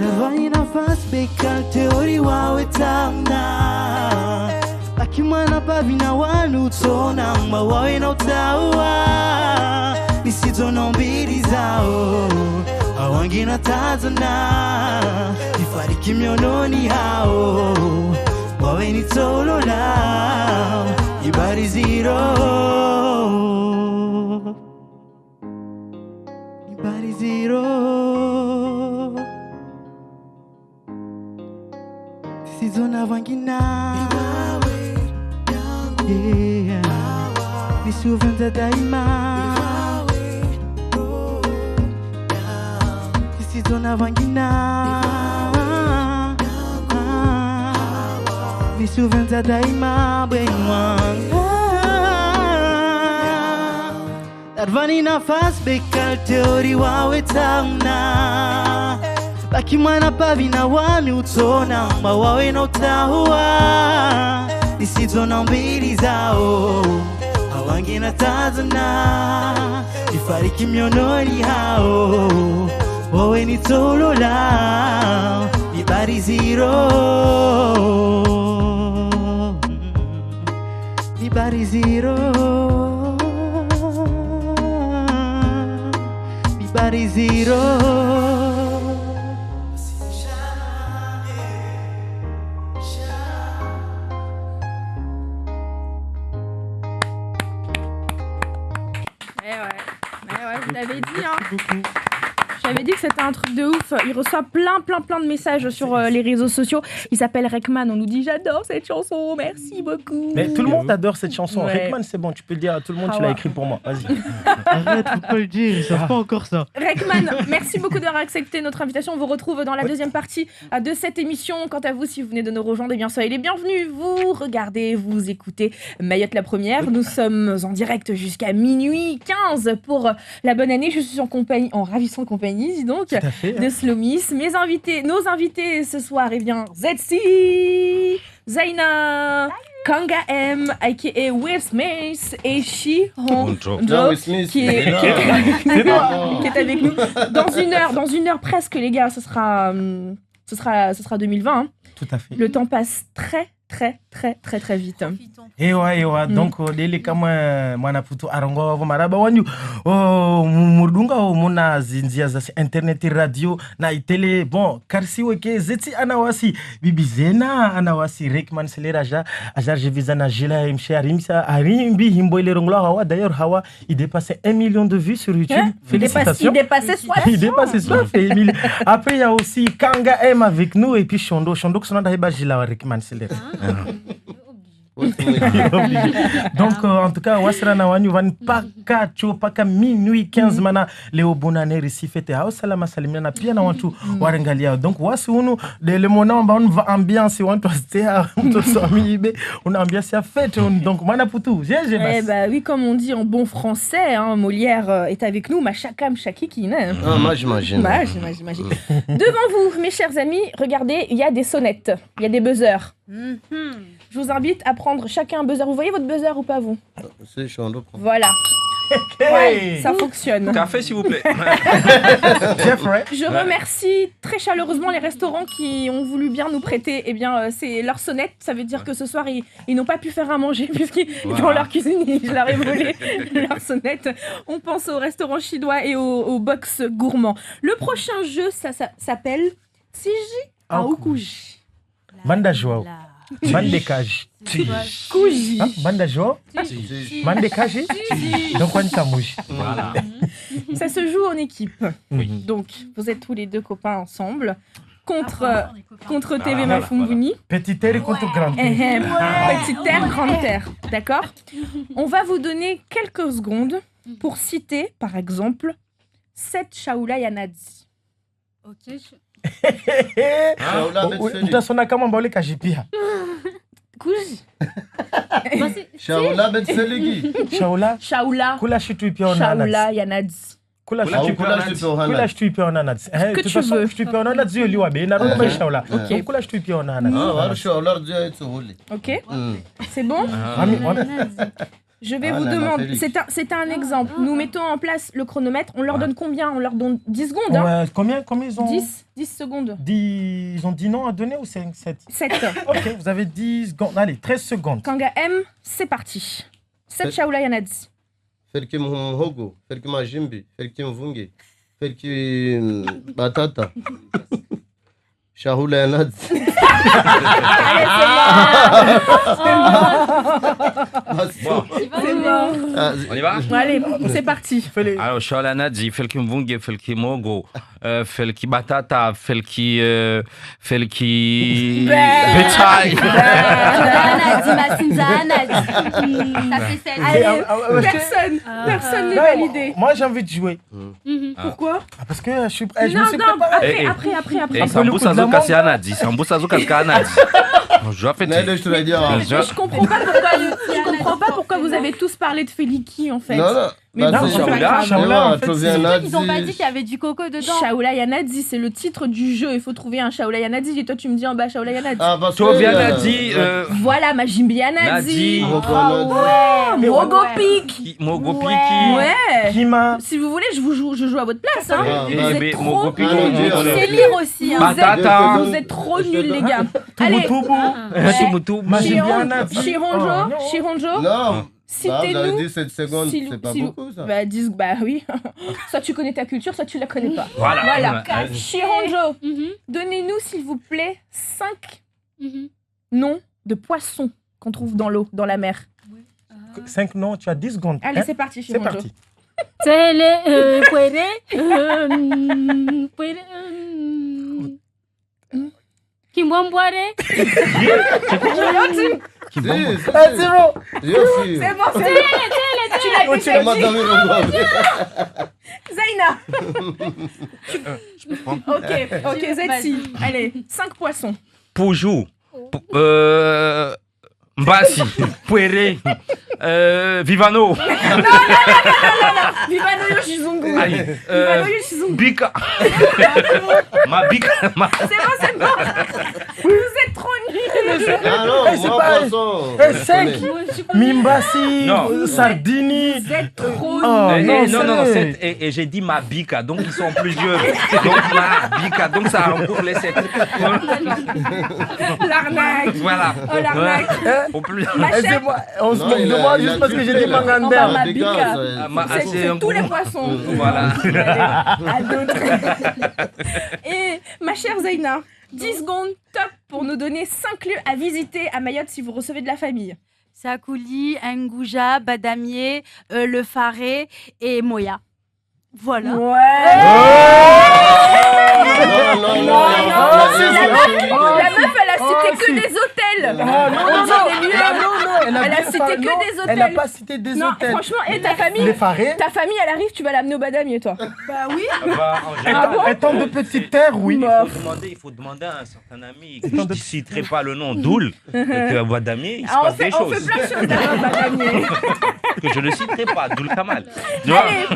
Narwani na fast beka teori wawe tamna Laki mwana pavi na wanu utona Mba wawe na utaua Nisizo na mbili zao Hawangi na tazona Nifariki miononi hao Wawe ni tolo lao Ibari zero Ibari zero Sizona vangina yeah. Nisuventa daima Sizona vangina Nisuventa daima Bwenwanga Narvani na fast beka teori wawe tauna Baki mwana pavi na wami utona Mba wawe na utaua Nisizo na mbili zao Hawangi na tazona Nifariki miononi hao Wawe ni tolo lao Ibari zero Ibari zero Ibari zero Vous l'avez dit, hein. J'avais dit que c'était un truc de ouf. Il reçoit plein de messages sur les réseaux sociaux. Il s'appelle Rekman. On nous dit j'adore cette chanson. Merci beaucoup. Mais tout le monde adore cette chanson. Ouais. Rekman, c'est bon, tu peux le dire à tout le monde, tu Ah l'as ouais. écrit pour moi. Vas-y. Arrête, faut pas le dire, ils savent pas encore ça. Rekman, merci beaucoup d'avoir accepté notre invitation. On vous retrouve dans la deuxième partie de cette émission. Quant à vous, si vous venez de nous rejoindre, eh bien soyez les bienvenus. Vous regardez, vous écoutez Mayotte la première. Nous sommes en direct jusqu'à minuit 15 pour la bonne année. Je suis en ravissante compagnie, dis donc, Tout à fait. de Slomis. Nos invités ce soir, eh bien, Zetsi, Zaina, Kanga M, aka Will Smith et Shi Bonjour. Non, Will Smith, qui est, il est là. qui est- C'est toi. qui est avec nous. Dans une heure presque, les gars, ce sera 2020. Hein. Tout à fait. Le temps passe très vite. Ewa donc lele kama mwanaputu arongo wavo maraba wanyu murdunga muna zinzia za internet radio na itele bon karsiwe ke zeti anawasi bibizena anawasi Rekman seleraja ajar jevizana jela mche arimsa arimbi himbo ile rongla hawa d'ailleurs hawa il dépassait 1 million de vues sur YouTube. Félicitations. Il dépassait soit. Il dépassait soif et Emile. Après il y a aussi Kanga M avec nous et puis Shondo qui sont dans les bajila Rekman selera. Donc en tout cas wasrana wanyu van paka minuit 15 mana leo bonane risifete au salama salimina pia na watu warangalia donc wasi unu de le moment ambao on va ambiance watu wastea mtu somibe une ambiance ya fête donc mana putu j'ai Eh bah oui, comme on dit en bon français, hein, Molière est avec nous, Machakam Chakiki. Ah, moi, j'imagine. Devant vous, mes chers amis, regardez, il y a des sonnettes, il y a des buzzers. Je vous invite à prendre chacun un buzzer. Vous voyez votre buzzer ou pas, vous? C'est Shondo. Voilà. Ouais, ça fonctionne. Café, s'il vous plaît. Jeffrey. Je remercie très chaleureusement les restaurants qui ont voulu bien nous prêter c'est leur sonnette. Ça veut dire que ce soir, ils n'ont pas pu faire à manger puisqu'ils dans leur cuisine, je leur ai volé leur sonnette. On pense au restaurant chinois et au box gourmand. Le prochain jeu, ça s'appelle Tsiji Aokuji. Banda Joao. Bande Kaji. Kuji. Banda Joao. Bande Kaji. Donc on est Voilà. Ça se joue en équipe. Oui. Donc, vous êtes tous les deux copains ensemble contre TV voilà, Mafumbuni. Petit terre contre grand terre. Petite terre, grande terre. D'accord? On va vous donner quelques secondes pour citer, par exemple, 7 Shaula Yanadzi. Ok. Utasona kama mbole kajipia. Kuji. Shaula Betseligi. Shaula. Kula shitu pia ona Shaula Yanadzi. Kula shitu pia ona nadzi. Que tu veux. Shitu pia ona nadzi yoliwa be na roba shaula. Ok. Kula shitu pia ona nadzi. Ah, voilà, Shaula dia etsuli. Ok? C'est bon? Je vais vous demander, c'est un exemple. Nous mettons en place le chronomètre. On leur donne combien? On leur donne 10 secondes. Hein? Combien ils ont 10 secondes. Ils ont 10 noms à donner ou 7? 7. Ok, vous avez 10 secondes. Allez, 13 secondes. Kanga M, c'est parti. 7 Shaula Yanadzi. Felki Mhogo, Felki Majimbi, Felki Mvungi, Felki Batata. Shaula Yanadzi. Allez, c'est bon. On y va? Allez, c'est parti. Alors, Shaula Nadzi, Felki Mvunge, Felki Mogo, Felki Batata, Felki Betay. Personne n'est validé. Moi, j'ai envie de jouer. Pourquoi? Parce que je me suis préparé. Après. Sambusa zo kasi Anadzi, Sambusa zo kasi Anadzi. Je vais faire. Je te l'ai dit. Je comprends pas pourquoi vous avez tous parlé de Feliki en fait. Non. Mais Bah, non, c'est Shaula. Shaula, en fait, Ils n'ont pas dit qu'il y avait du coco dedans. Shaula Yanadzi, c'est le titre du jeu. Il faut trouver un Shaula Yanadzi. Et toi, tu me dis en bas Shaula Yanadzi. Ah, parce Toi, que, bien Nadzi. Voilà, Majimbi Yanadzi. Nadzi. Mogopik. Mogopiki. Ouais. Kima. Si vous voulez, je joue à votre place. Hein. Ah, Vous êtes trop... Mogopiki. C'est lire aussi. Hein. Batata. Vous êtes trop nuls, les gars. Allez, Shironjo. Non. Vous avez Citez-nous. 17 secondes, c'est pas beaucoup ça. Bah oui. Soit tu connais ta culture, soit tu la connais pas. Voilà. Shironjo, donnez-nous s'il vous plaît 5 noms de poissons qu'on trouve dans l'eau, dans la mer. 5 noms, tu as 10 secondes. Allez, c'est parti, C'est Shironjo. parti. Télé, puede. Puede. Kimbwambware. Si, Zéro. Yo, si. C'est bon, c'est tu l'as Oh, déjà dit. Madame Rongo. Zaina. Je peux prendre. Ok, Zetsi. Allez, 5 poissons. Poujou. Mbassi. Puere. Vivano. Vivano Yoshizungu. Allez, Vivano Yoshizungu. Bika. Ma Bika. C'est bon. Vous êtes trop nuls. Ah non, c'est moi, pas- poisson. Eh, je 5. connais. Mimbassi, Non. Sardini. Vous êtes trop Oh, nuls. non, non, sérieux. 7. Et j'ai dit ma Bika, donc ils sont plusieurs. Donc ma Bika, donc ça recouvre les 7. L'arnaque. Voilà. Oh, l'arnaque. Au plus. Ma Eh, chère, c'est moi, on se Non, moque il de a- moi il juste a parce que j'ai triplé, dit là. Mangander. ma Ma Bika. Bika, c'est tous les poissons. Voilà. Allez, à d'autres. Et ma chère Zaina, 10 secondes top pour nous donner 5 lieux à visiter à Mayotte si vous recevez de la famille. Sakouli, Ngouja, Badamier, Le Faré et Moya. Voilà. Non, non, Non, non. La meuf, elle a cité que des hôtels. Non, On dit des lieux. Elle a cité que des hôtels. Elle n'a pas cité des Non, hôtels. franchement, et ta famille, Les farés. elle arrive, tu vas l'amener au Badamier, toi. Bah oui. En général, Étant de petite terre, oui. il faut demander à un certain ami que je ne citerai pas le nom d'Oul, que à Badamier, il se Ah, passe des on fait choses plein de choses à Badamier. que je ne citerai pas, Doul Kamal. Tu vois? Allez,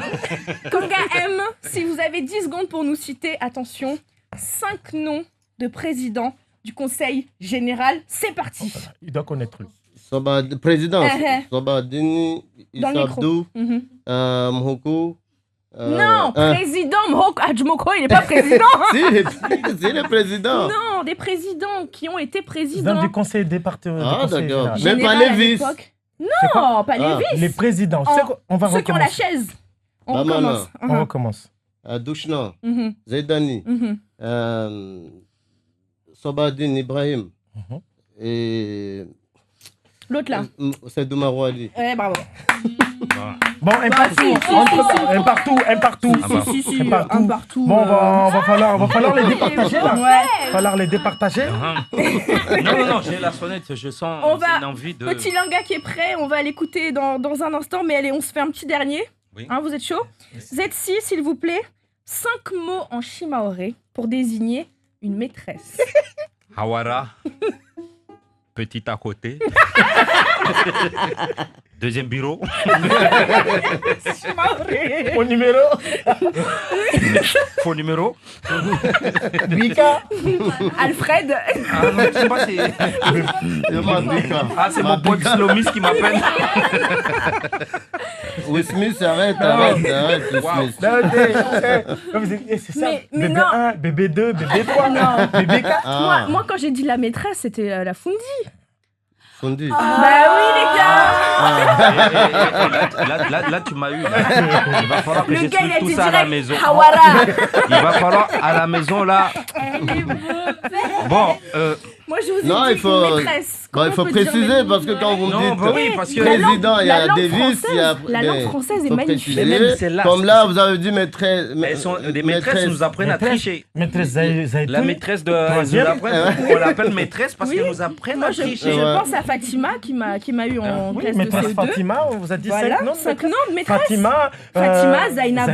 Konga M, si vous avez 10 secondes pour nous citer, attention, 5 noms de présidents du Conseil général, c'est parti. Il doit connaître lui. Soba, président. Uh-huh. Soba Dini, Dans le micro. Issabdou, Mhm. Mhoko. Non, président Mhoko Adjumoko, il n'est pas président. Si, c'est le président. Non, des présidents qui ont été Président présidents. du conseil départemental. Ah, d'accord. général. Même pas Général les à vices. l'époque. Non, pas les Ah. vices. Les présidents. En- C'est quoi? On va Ceux qui ont la recommencer. chaise. On Bamana. recommence. On recommence. Douchna, Mhm, Zaidani, mhm. Soba Dini Ibrahim. Mhm. Et. L'autre là. C'est Doumarouali. Ouais, bravo. Bon, un partout. Un partout. Un partout. Ah bah. Si, Un partout. un partout. Bon, on va falloir les départager là. Ouais. Il va falloir les départager. Non, j'ai la sonnette, je sens On va- une envie de... Petit Langa qui est prêt, on va l'écouter dans un instant, mais allez, on se fait un petit dernier. Oui. Hein, vous êtes chaud? Zetsi, s'il vous plaît, 5 mots en shimaoré pour désigner une maîtresse. Hawara, petit à côté. Deuxième bureau. Shimaoré. Au numéro. Faux numéro. Bika. Alfred. Ah non, je sais pas, c'est... Ah, c'est mon pote Slomis qui m'appelle. Will Smith, arrête, Will Wow. Smith. C'est ça. Mais Bébé non. 1, bébé 2, bébé 3, bébé 4. Ah, Moi, quand j'ai dit la maîtresse, c'était la Fundi. Fondi. Bah oui, les gars. Là, tu m'as eu. Là. Il va falloir que Le gars, il a j'explique tout dit ça à la direct maison. Hawara. Il va falloir à la maison, là... Bon, Moi, je vous ai Non, dit il faut- une maîtresse. Bah, il faut Comment on peut dire préciser maîtresse? parce que quand vous me Non, dites bah oui, parce que- président, il y la a langue Davis, il y a. française- la langue française est faut magnifique. préciser. Mais même celle-là, Comme c'est- là, vous avez dit maîtresse. elles sont, des maîtresses nous apprennent à tricher. Maîtresse Zaïtoun. La maîtresse de... Troisième. On l'appelle maîtresse parce Oui. qu'elle nous apprennent Moi, à je tricher. je Ouais. pense à Fatima qui m'a eu en Oui, classe de maîtresse CE2. Fatima, on vous a dit Voilà, 5 noms. 5 noms de maîtresse. Fatima. Fatima, Zainaba,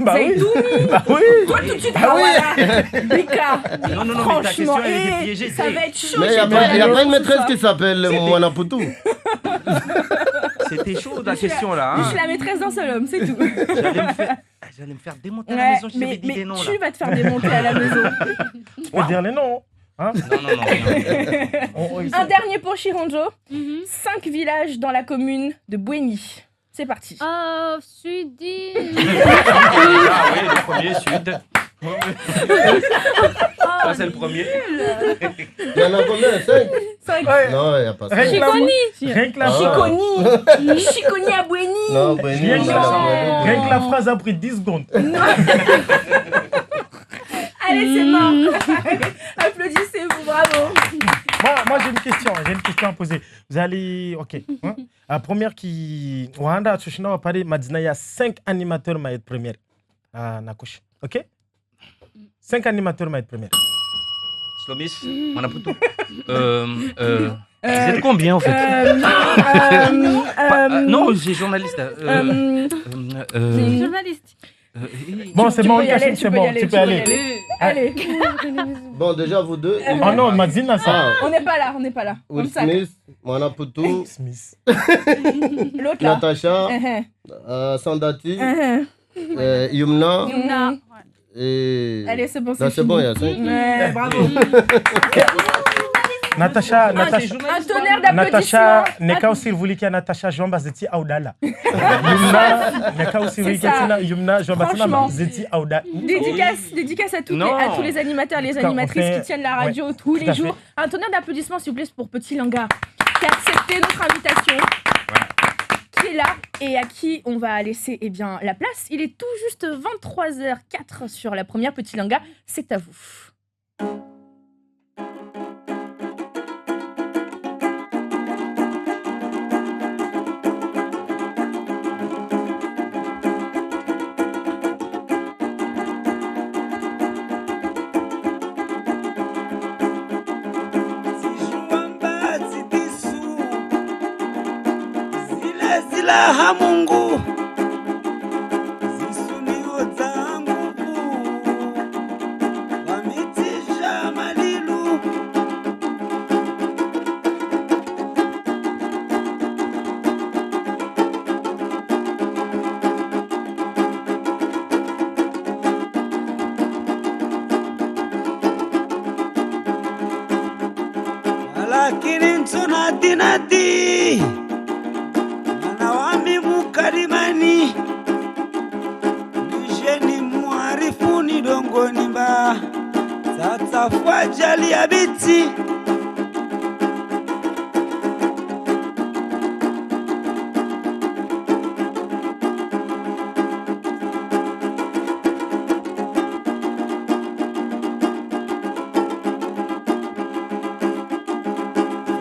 Bah oui. Zaitouni. Bah oui. Toi, tout de suite, Ah oui. Hawara, Bika. Non, mais ta Franchement, question, elle était eh, piégée. ça va être chaud. Mais il chez y a toi, pas la une maison, maîtresse ce qui soir. s'appelle Mwanapoutou. C'était chaud la question, là. Je Hein. suis la maîtresse d'un seul homme, c'est tout. J'allais me faire démonter à la Ouais, maison si j'avais mais dit des noms, là. tu vas te faire démonter à la maison. Tu peux dire les noms. Hein? Non. Un dernier pour Chironjo. 5 villages dans la commune de Bouéni. C'est parti. Oh, Sudi. Ah oui, le premier, Sud. Ça, c'est le premier. Il y en a combien 5 5. Non, il n'y a pas ça. Rien que la- Chiconi. rien que la- Chiconi. Chiconi à Bouéni. Non, ben, Rien que non, la- non, rien que la phrase a pris 10 secondes. Allez, c'est mort. Applaudissez-vous, bravo. Moi, j'ai une question à poser. Vous allez, ok. Hein? La première qui, Wanda, Tsushina va parler. Maintenant, il y a 5 animateurs ma être première. Nakosh, ok? 5 animateurs ma être première. Slomis, Manaputo. Vous êtes combien en fait? Non, j'ai journaliste. Journaliste. Bon, c'est bon, Kachim, c'est bon, tu peux aller. Allez. Bon, déjà, vous deux. Oh non, Mazina, ça. On n'est pas là. Will On sac. Smith, Manaputo, Smith. L'autre là. Natacha, Sandati, Yumna. Yumna. Et... Allez, c'est bon, Là, c'est bon, il y a 5. Ouais, bravo. Natacha, Un tonnerre Natacha, d'applaudissements. neka aussi voulu qu'il y a Natacha Jomba Zeti Aoudala. Yumna, neka aussi voulu qu'il y a Yumna Jomba Zeti Aoudala. Dédicace à tous les animateurs et les animatrices qui tiennent la radio tous les jours. Un tonnerre d'applaudissements, s'il vous plaît, pour Petit Langa, qui a accepté notre invitation, qui est là et à qui on va laisser la place. Il est tout juste 23h04 sur la première. Petit Langa, c'est à vous. Silaha Mungu zisunio za nguvu wamitija malilu lakini ntunadinadi karimani nijeni mwarifu ni dongoni ba sasa fwajali ya biti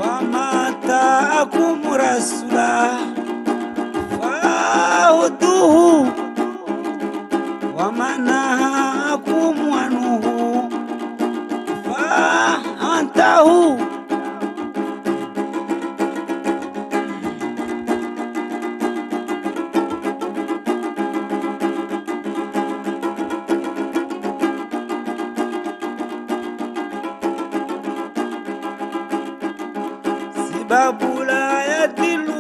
wamata akumurasula utuhu wamanaha kumwanuhu fa antahu sibabula ya dilu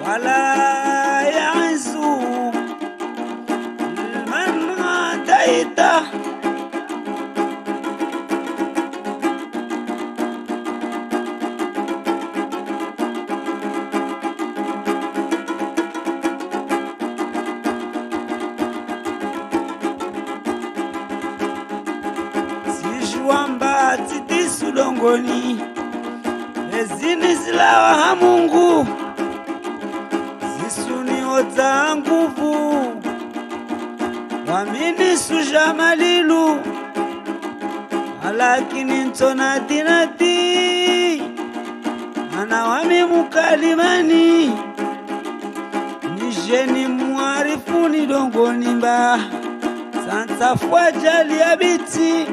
ولا يعز من عاديته sijuamba tidisudongoni ezini zilawa Mungu zisunio za nguvu wamini suja malilu lakini ntonadinadi ana wami mukalimani nijeni mwarifu ni dongoni mba santa fwajali ya biti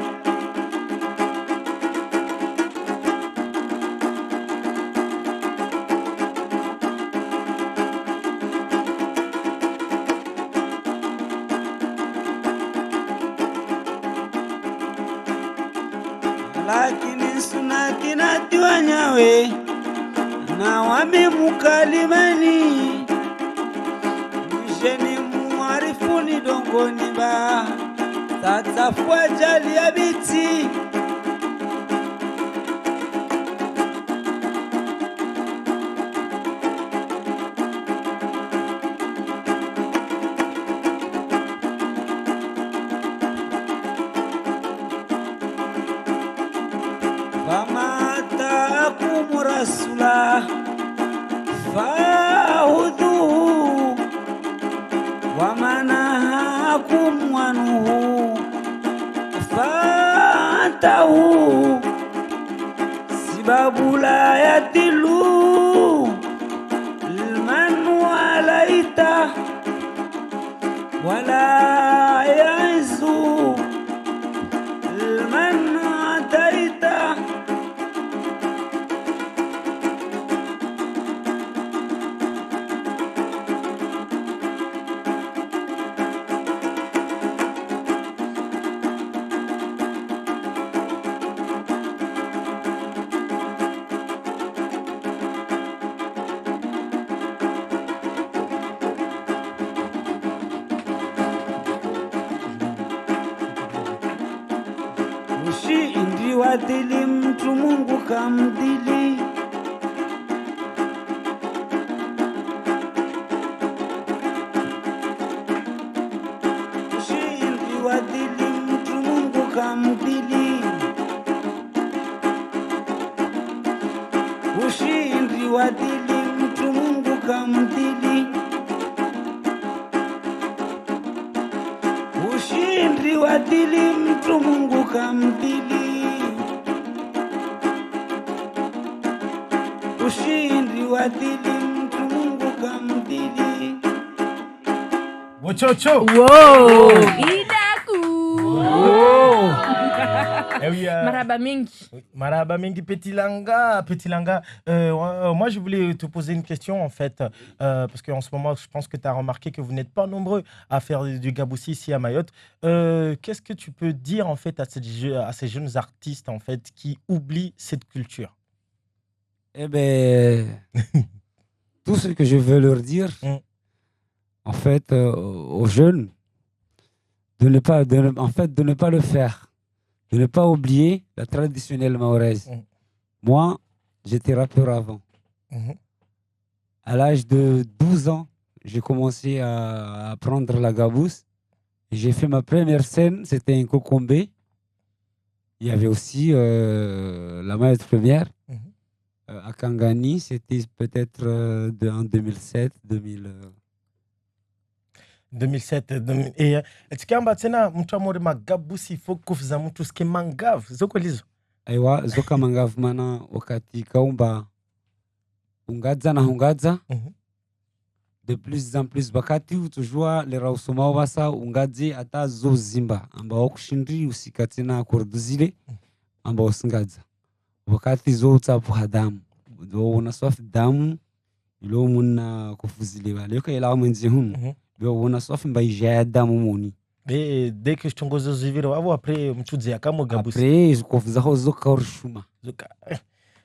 lakini sunakinati wanyawe na wami mukalimani nijeni mwarifu ni dongoni ba tata fwajali ya biti famata kumurasula fahudhuhu wamanaha kumwanuhu wadili mtu Mungu kamdili. Ushindi wadili mtu Mungu kamdili. Ushindi wadili mtu Mungu kamdili. Ushindi wadili mtu Mungu kamdili. Ushindi wadili mtu Mungu kamdili. Wochocho. Wow. Idaku. Eh oui, Maraba mingi. Maraba Mingi Petit Langa. Moi je voulais te poser une question en fait, parce qu'en ce moment je pense que tu as remarqué que vous n'êtes pas nombreux à faire du gaboussi ici à Mayotte. Qu'est-ce que tu peux dire en fait à ces jeunes artistes en fait qui oublient cette culture? Eh ben, tout ce que je veux leur dire, en fait, aux jeunes, de ne pas le faire, de ne pas oublier la traditionnelle mahoraise. Moi, j'étais rappeur avant. À l'âge de 12 ans, j'ai commencé à apprendre la gabousse. J'ai fait ma première scène, c'était un cocombé. Il y avait aussi la Mayotte première. À Kangani, c'était peut-être en 2007, 2007 et tikamba tena mtu amore magabusi fokufuza mtu ske mangavu zoko lizo aiwa zoka mangavu mana wakati kaumba ungadza na ungadza de plus en plus bakati utujua lera usomao basa ungadze ata zo zimba ambao kushindri usika tena korduzile ambao singadza wakati zo utsapu hadamu do unaswafi damu ilo muna kufuzile wale yoka ila mwenzi hunu on a sauf muni. Et dès que je t'en gosse vivre, après mchudzi akamo gabusi. Après je kofuza zoka urshuma.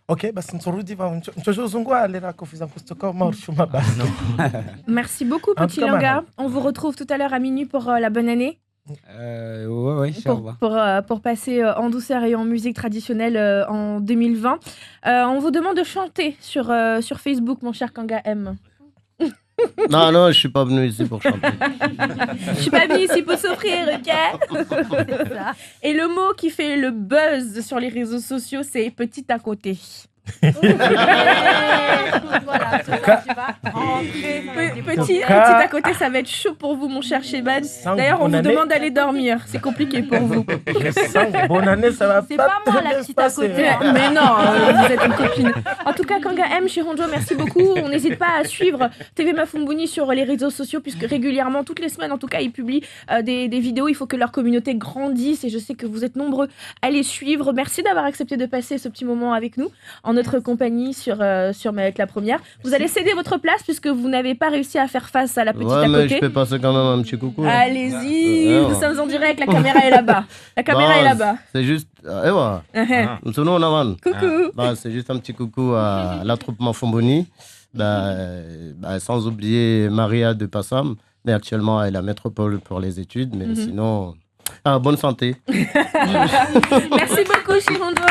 Ok, bah c'est une va mchojo zungwa lera kofuza kustoka urshuma ba. Merci beaucoup Petit Langa. On vous retrouve tout à l'heure à minuit pour la bonne année. Ouais, pour passer en douceur et en musique traditionnelle en 2020. On vous demande de chanter sur Facebook, mon cher Kanga M. Non, je suis pas venu ici pour chanter. Je suis pas venu ici pour s'offrir, ok? Et le mot qui fait le buzz sur les réseaux sociaux, c'est petit à côté. Voilà, tu vas rentrer. Petit à côté, ça va être chaud pour vous, mon cher Sheban. D'ailleurs, on vous demande d'aller dormir. C'est compliqué pour vous. Bonne année, ça va. C'est pas moi la petite à côté. Mais non, vous êtes une copine. En tout cas, Kanga M, Chironjo, merci beaucoup. On n'hésite pas à suivre TV Mafumbuni sur les réseaux sociaux, puisque régulièrement, toutes les semaines, en tout cas, ils publient des vidéos. Il faut que leur communauté grandisse et je sais que vous êtes nombreux à les suivre. Merci d'avoir accepté de passer ce petit moment avec nous en notre compagnie sur Mayotte la première. Vous allez céder votre place puisque vous n'avez pas réussi à faire face à la petite à côté. Mais je peux passer quand même un petit coucou. Allez-y, nous sommes en direct, la caméra est là-bas. La caméra est là-bas. C'est juste... Coucou. C'est juste un petit coucou à la troupe Mafumbuni. Sans oublier Maria de Passam, mais actuellement elle est à la métropole pour les études, mais sinon... bonne santé. Merci beaucoup, Chirondo.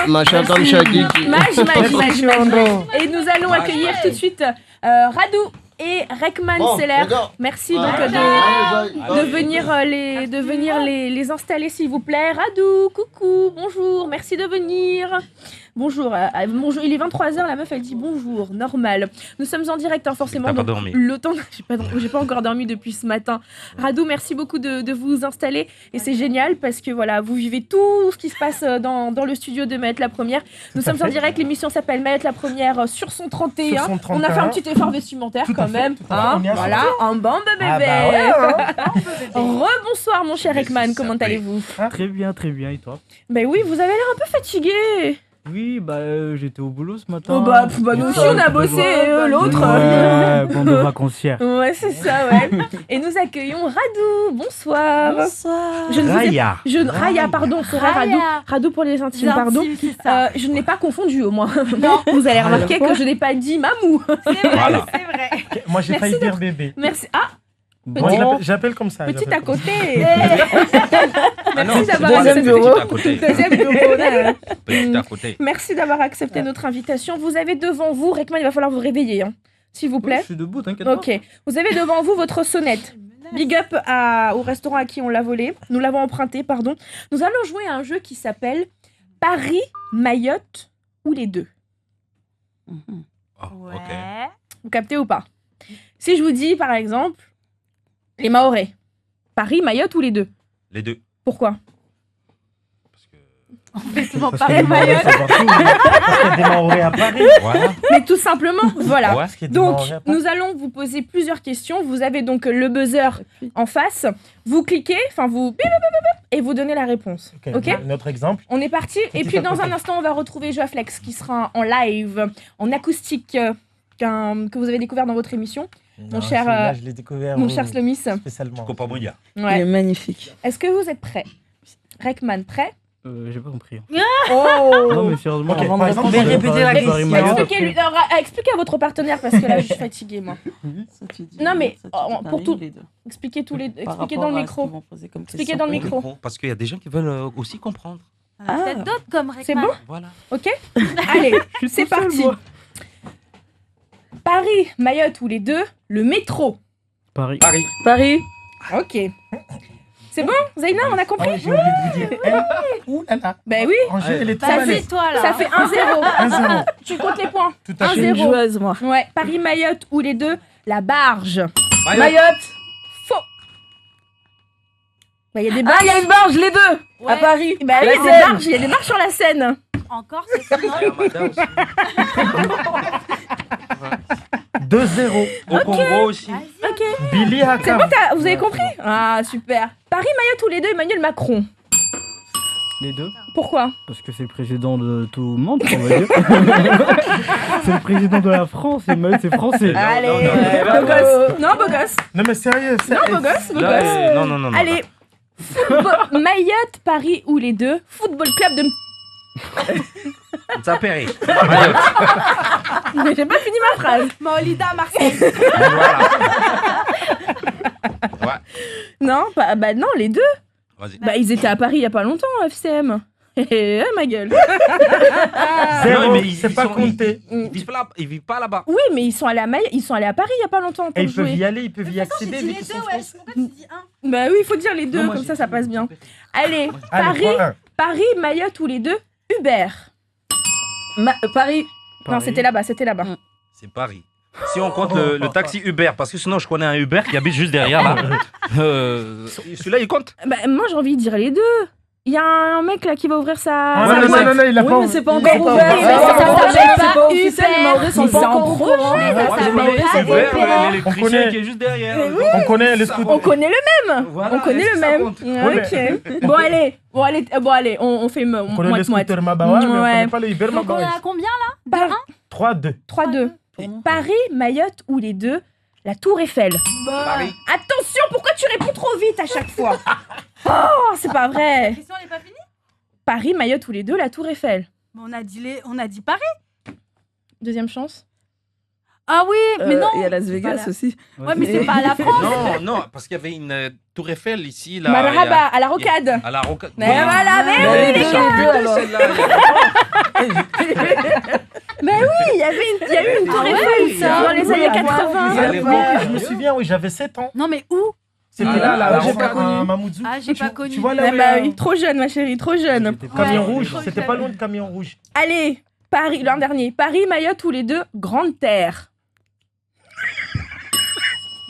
Et nous allons accueillir tout de suite Radou et Rekman Seller. Merci donc de venir les installer, s'il vous plaît. Radou, coucou, bonjour, merci de venir. Bonjour, il est 23h, la meuf elle dit bonjour, normal. Nous sommes en direct, forcément. T'as pas dormi? Le temps, j'ai pas encore dormi depuis ce matin. Radou, merci beaucoup de vous installer et c'est génial parce que voilà, vous vivez tout ce qui se passe dans le studio de Mayotte la première. Nous sommes en direct, l'émission s'appelle Mayotte la première sur son 31. On a fait un petit effort vestimentaire quand même. Voilà, un bambe bébé. Rebonsoir mon cher Ekman, comment allez-vous? Très bien, et toi? Ben oui, vous avez l'air un peu fatigué. Oui, j'étais au boulot ce matin. Oh nous aussi on a bossé, l'autre. Ouais, bande de vacancières. Ouais, c'est ça, ouais. Et nous accueillons Radou. Bonsoir. Raya. Raya, pardon, c'est Radou. Radou pour les intimes, pardon. Je ne l'ai pas confondu au moins. Non. Vous allez remarquer que je n'ai pas dit mamou. C'est vrai. Moi j'ai failli dire bébé. Merci. Moi j'appelle comme ça. Petit à côté. Merci d'avoir Deuxième accepté. bureau. Petit à côté. Deuxième bureau. là. Petit à côté. Merci d'avoir accepté notre invitation. Vous avez devant vous, Rekman, il va falloir vous réveiller, hein, s'il vous plaît. Je suis debout, t'inquiète pas. Ok. Vous avez devant vous votre sonnette. Big up au restaurant à qui on l'a volé. Nous l'avons emprunté, pardon. Nous allons jouer à un jeu qui s'appelle Paris, Mayotte ou les deux. Oh, ok. Vous captez ou pas? Si je vous dis, par exemple, les Mahorais. Paris, Mayotte ou les deux? Les deux. Pourquoi? Effectivement, Parce qu'il y Paris, a des Mahorais, Mayotte. c'est partout. Parce qu'il y a des Mahorais à Paris. Voilà. Mais tout simplement, voilà. Ouais. Parce qu'il y a des Donc, Mahorais à Paris. nous allons vous poser plusieurs questions. Vous avez donc le buzzer en face. Vous cliquez, enfin vous... bip, bip, bip, bip, et vous donnez la réponse. Ok. Notre exemple. On est parti. Et puis, dans un instant, on va retrouver Joaflex qui sera en live, en acoustique, que vous avez découvert dans votre émission. Non, cher, celui-là, je l'ai découvert Mon cher Slomis. spécialement. Copa Mondia. Ouais. magnifique. Est-ce que vous êtes prêts? Rekman, prêt? J'ai pas compris. Oh Non, mais sérieusement, Ok, avant par de exemple, répondre, je vais répéter la Paris, question. Mayotte, Expliquez, expliquez à votre partenaire parce que là, je suis fatiguée, moi. Non, mais pour tout. Expliquez tous les. Expliquez dans le micro. Expliquez dans le micro. Parce qu'il y a des gens qui veulent aussi comprendre. Peut-être d'autres comme Rekman. C'est bon? Voilà. Ok. Allez, c'est parti. Paris, Mayotte ou les deux, le métro. Paris. Paris. Paris. Ok. C'est bon, Zaina, on a Ah compris? oui, j'ai oublié de vous dire L ou LA. Ben oui. Angers, elle est trop Ça balèze. fait, toi, là. Ça fait 1-0. 1-0. Tu comptes les points. Tout à fait. Je suis une 1-0. joueuse, moi. Ouais, Paris, Mayotte ou les deux, la barge. Mayotte. Faux. Bah, il y a des Ah, barges. il y a une barge, les deux. Ouais. À Paris. Bah oui, La il y a des Seine. barges. Il y a des barges sur la Seine. Encore, c'est ça, non? 2-0. Au Congo aussi. Ok. Billy C'est Hakam. bon, vous avez compris? Ah, super. Paris, Mayotte ou les deux, Emmanuel Macron. Les deux. Pourquoi? Parce que c'est le président de tout le monde, on va dire. C'est le président de la France et Mayotte, c'est français. Allez, non, beau gosse. Non, beau gosse. Non, mais sérieux. Non, beau gosse, beau Là, gosse. non. Allez, Mayotte, Paris ou les deux, football club de... Ça périt. Mais j'ai pas fini ma phrase. Maolida, Marseille. Ouais. Non, bah non, les deux. Vas-y. Bah ils étaient à Paris il y a pas longtemps, FCM. Ma gueule. Zéro, mais c'est pas sont- compté. Ils vivent pas là-bas. Oui, mais ils sont allés à ils sont allés à Paris il y a pas longtemps pour Et ils peuvent jouer. y aller, ils peuvent y accéder. J'ai dit vu les qu'ils deux, sont ouais. français. Pourquoi tu dis un? Bah oui, il faut dire les deux, moi, comme j'ai ça dit passe bien. Allez, Allez, Paris, 3-1. Paris, Mayotte ou les deux, Uber. Paris. Non, c'était là-bas, c'était là-bas. C'est Paris. Si on compte le taxi Uber, parce que sinon je connais un Uber qui habite juste derrière là. Celui-là il compte. Bah moi j'ai envie de dire les deux. Il y a un mec là qui va ouvrir sa... Ah, sa non, boîte. non, il a Oui, pas. mais c'est pas il encore est pas ouvert. ouvert. Ça Ça s'appelle s'appelle pas pas officiel, les Uber. Mahorais sont Ils pas en encore au projet. courant. Mais ça Moi, je s'appelle connais pas Uber, Uber. l'électricien connaît. qui est juste derrière. On connaît le scout. On connaît le même. Voilà, On connaît est-ce le que ça même. compte Ok. Bon allez, on fait On connaît le moite-moite. scooter Mabawa, mais on Ouais. connaît pas le Uber Donc on Mabawa. est à combien là? 3-2. 3-2. Paris, Mayotte ou les deux, la Tour Eiffel. Paris. Attention, pourquoi tu réponds trop vite à chaque fois? Oh, c'est pas vrai. La question n'est pas finie? Paris, Mayotte ou les deux, la Tour Eiffel. On a dit Paris. Deuxième chance. Ah oui, mais non. Il y a Las C'est Vegas pas la- aussi. Ouais, mais c'est pas à la France. Non, parce qu'il y avait une tour Eiffel ici. Là, Marhaba, à la rocade. À la rocade. Mais voilà, mais oui, les gars. alors. Mais oui, il y a eu une Tour Eiffel ça. dans les Oui, années à voir. 80. À l'époque. Je me souviens, oui, j'avais 7 ans. Non, mais où? C'était Ah, là, là, là, j'ai j'ai pas pas connu. Mamoudzou. Ah, j'ai pas connu. Tu vois là Ah où bah il y oui, trop jeune, ma chérie, trop jeune. Camion Ouais, rouge, trop c'était jeune. pas loin de camion rouge. Allez, Paris, l'an dernier. Paris, Mayotte, tous les deux, Grande Terre.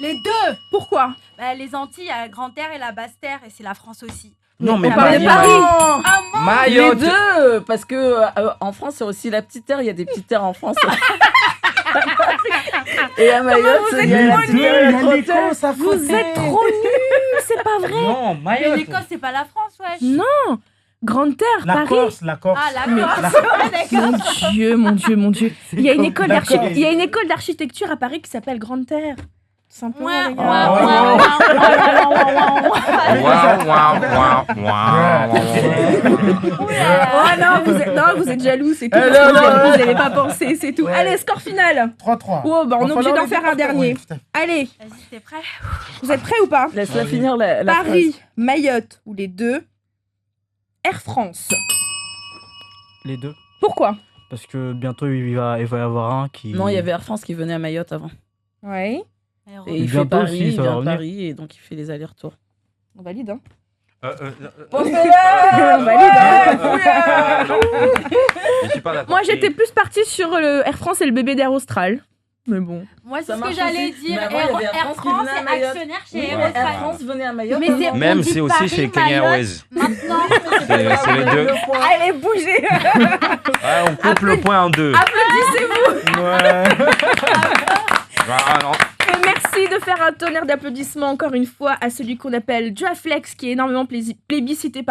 Les deux. Pourquoi? Bah, les Antilles, il y a la Grande Terre et la Basse Terre, et c'est la France aussi. Non, mais On parlait de Paris. Paris. Ah, moi. Les Mayotte. deux, parce que en France, c'est aussi la petite terre. Il y a des petites terres en France. Et à Mayotte, vous il êtes y a la trop petite nuls, terre, il y la a grande l'écho, terre. ça Vous êtes trop nuls, c'est pas vrai. Non, Mais Mayotte. l'Écosse, c'est pas la France, wesh. Non, Grande Terre, La Paris. Corse, la Corse. Ah, la Mais- Corse. Ouais, d'accord. Mon Dieu, mon Dieu, mon Dieu. Il y a une école D'accord. il y a une école d'architecture à Paris qui s'appelle Grande Terre. Tout simplement, Ouais, les ouais, gars. Waouh, waouh, waouh, Oh non, vous êtes jaloux, c'est tout. Eh, non, non, Vous ouais. n'avez pas pensé, c'est tout. Ouais. Allez, score final. 3-3. Oh, bah on est Va obligé falloir d'en les faire un départs, dernier. oui, putain. Allez, Vas-y, t'es prêt? vous êtes prêts ou pas? Laisse-la finir la Paris, Mayotte ou les deux, Air France. Les deux. Pourquoi? Parce que bientôt il va y avoir un qui. Non, il y avait Air France qui venait à Mayotte avant. Ouais. Et il fait Bientôt Paris, aussi, il ça va vient à revenir. Paris et donc il fait les allers-retours. On valide, hein. On Je suis pas d'accord. Moi, j'étais plus partie sur le Air France et le bébé d'Air Austral. Mais bon. Moi, c'est Ça ce que marche j'allais aussi. dire. Mais avant, il y avait Air qui France venait à est Mayotte. actionnaire chez Oui, Air Air Austral. France venait à Mayotte. Mais c'est- avant. Même on dit c'est aussi Paris, chez Kenya Mayotte. Airways. Maintenant, C'est les deux. Allez, bougez. Ouais, on coupe le point en deux. Applaudissez-vous. Ah, non. Et merci de faire un tonnerre d'applaudissements encore une fois à celui qu'on appelle Jaflex, qui est énormément plébiscité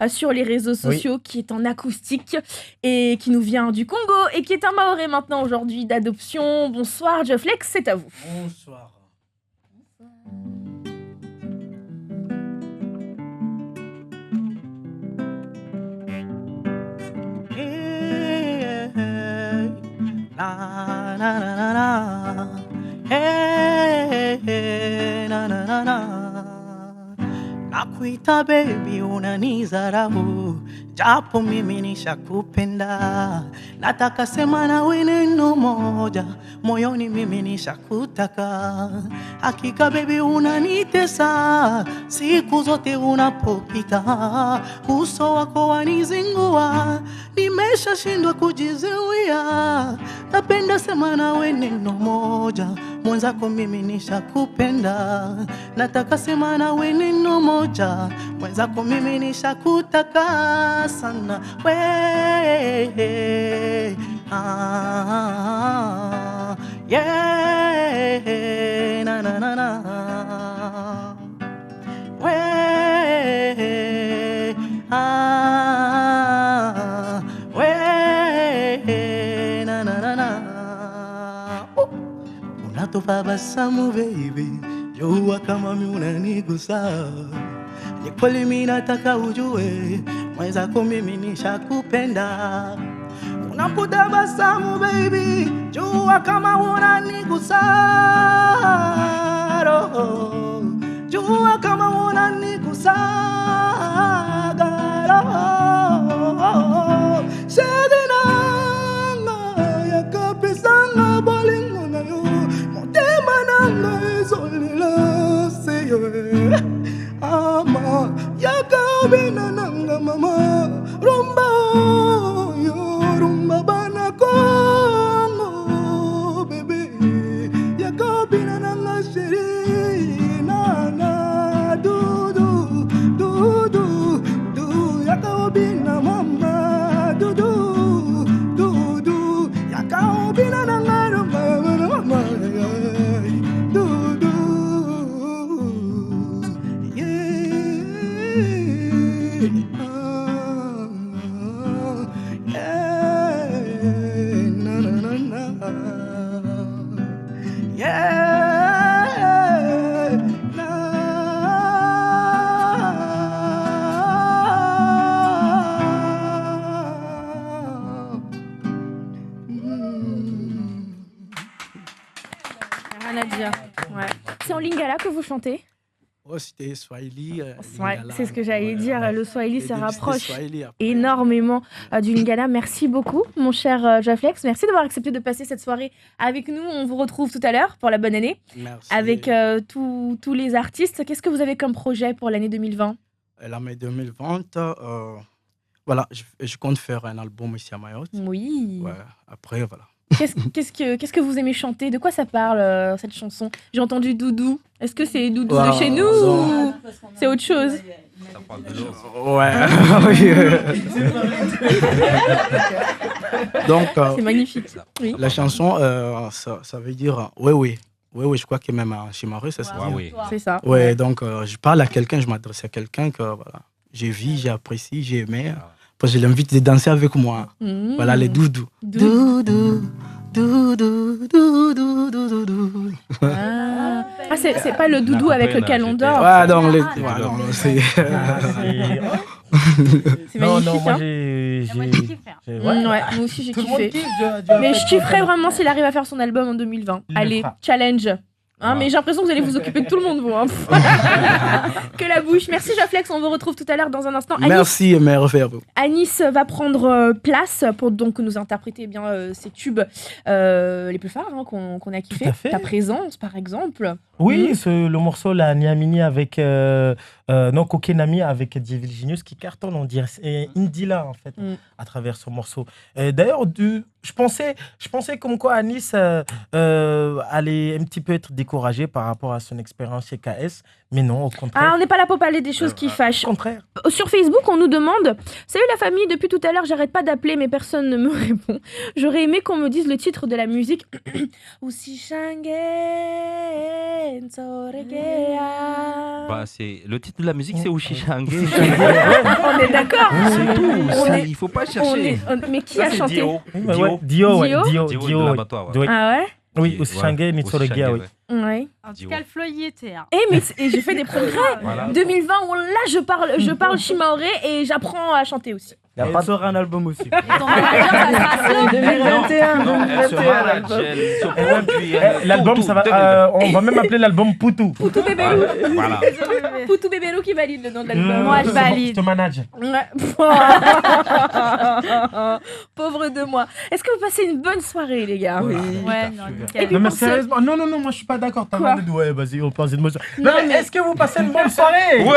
sur les réseaux sociaux, qui est en acoustique et qui nous vient du Congo et qui est un Maoré maintenant aujourd'hui d'adoption. Bonsoir Jaflex, c'est à vous. Bonsoir. Na na na na na. Hey, hey, na na na na. Nakuita baby unanizarau, japo mimi nishakupenda. Nataka sema nawe neno moja, moyoni mimi nishakutaka. Hakika baby unanitesa, siku zote unapopita. Uso wako wanizingua, nimeshashindwa kujizuia. Napenda sema nawe neno moja, mwenzako mimi nishakupenda. Nataka sema nawe neno moja, mwenzako mimi nishakutaka sana. We, yeah, na na na na. We, we, na na na na. Unatubasamu baby, jua kama mimi unanigusa. Ni kweli mimi nataka ujue, mwenzako mimi nishakupenda. Unapotabasamu baby, jua kama unanigusa. Roho, jua kama unanigusa. Roho, shedinanga yakapesanga bolingo na yo. Motema nanga ezolela seyo. Ama yakabina nanga mama rumba yo rumba bana Congo bebe yakabina nanga sheri nana dudu dudu du yakabina mama dudu dudu yakabina nanga rumba mama dudu. Rien à dire. Ouais. C'est en lingala que vous chantez? Oh, c'était Swahili. Ouais, c'est ce que j'allais dire. Le Swahili se début, rapproche c'était Swahili, après. énormément du lingala. Merci beaucoup, mon cher Jaflex. Merci d'avoir accepté de passer cette soirée avec nous. On vous retrouve tout à l'heure pour la bonne année. Merci. Avec tous les artistes. Qu'est-ce que vous avez comme projet pour l'année 2020? L'année 2020, voilà, je compte faire un album ici à Mayotte. Oui. Ouais, après, voilà. Qu'est-ce que vous aimez chanter? De quoi ça parle, cette chanson? J'ai entendu Doudou. Est-ce que c'est Doudou de chez nous ou c'est autre chose? Ouais. Donc, c'est magnifique. Oui. La chanson, ça veut dire oui, je crois que même chez Marie, c'est ça. Oui. C'est ça. Ouais, donc je parle à quelqu'un, je m'adresse à quelqu'un que voilà, j'ai vu, j'ai apprécié, j'ai aimé. Parce que je l'invite de danser avec moi. Mmh. Voilà les doudous. Doudou. Doudou. Doudou. Doudou. Ah, c'est pas le doudou avec lequel on dort. Ouais, donc les. Ouais, non, c'est. C'est magnifique. Moi, j'ai. Ouais, ouais, moi aussi j'ai Tout le monde kiffé. kiffe, Mais je kifferais vraiment s'il arrive à faire son album en 2020. Allez, challenge. Hein, mais j'ai l'impression que vous allez vous occuper de tout le monde, vous. Hein. Que la bouche. Merci, Jaflex. On vous retrouve tout à l'heure dans un instant. Merci, mère. Anis va prendre place pour donc nous interpréter ces tubes les plus phares hein, qu'on a kiffé. Ta présence, par exemple. Oui, le morceau la Niamini avec Kokenami avec Dievil Genius qui cartonne, on dirait. Et Indila en fait à travers ce morceau. D'ailleurs, je pensais comme quoi Anis allait un petit peu être découragé par rapport à son expérience chez KS, mais non, au contraire. Ah, on n'est pas là pour parler des choses qui fâchent. Au contraire. Sur Facebook, on nous demande « Salut la famille, depuis tout à l'heure, j'arrête pas d'appeler, mais personne ne me répond. J'aurais aimé qu'on me dise le titre de la musique. Aussi Shangen Soregea. Bah, c'est le titre de la musique, c'est Ushishange. On est d'accord. C'est tout. Il faut pas chercher. Mais qui a chanté? Dio. Dio de l'abattoir. Ah ouais? Oui, Ushishange Nitsoregia, oui. Ouais. En tout cas, le flow y était. Hein. Mais j'ai fait des progrès. Voilà. 2020, là, je parle shimaoré et j'apprends à chanter aussi. Il y a pas sort un album aussi. Et ton manager, ça sera slow. 2021. L'album, ça va. On va même appeler l'album Poutou. Poutou Bébélou. Voilà. Poutou Bébélou qui valide le nom de l'album. Moi, je valide. Je te manage. Pauvre de moi. Est-ce que vous passez une bonne soirée, les gars? Oui. Ouais, non, mais sérieusement, non, moi je suis pas d'accord. T'as mal de ouais, vas-y, on passe une bonne soirée. Non, mais est-ce que vous passez une bonne soirée? Ouais.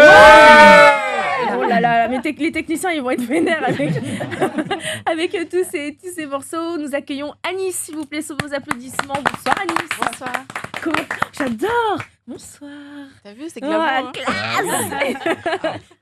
Oh là là, mais les techniciens ils vont être vénères avec tous ces morceaux. Nous accueillons Anis, s'il vous plaît, sous vos applaudissements. Bonsoir Anis. Bonsoir. J'adore. Bonsoir. T'as vu, c'est glamour. Classe.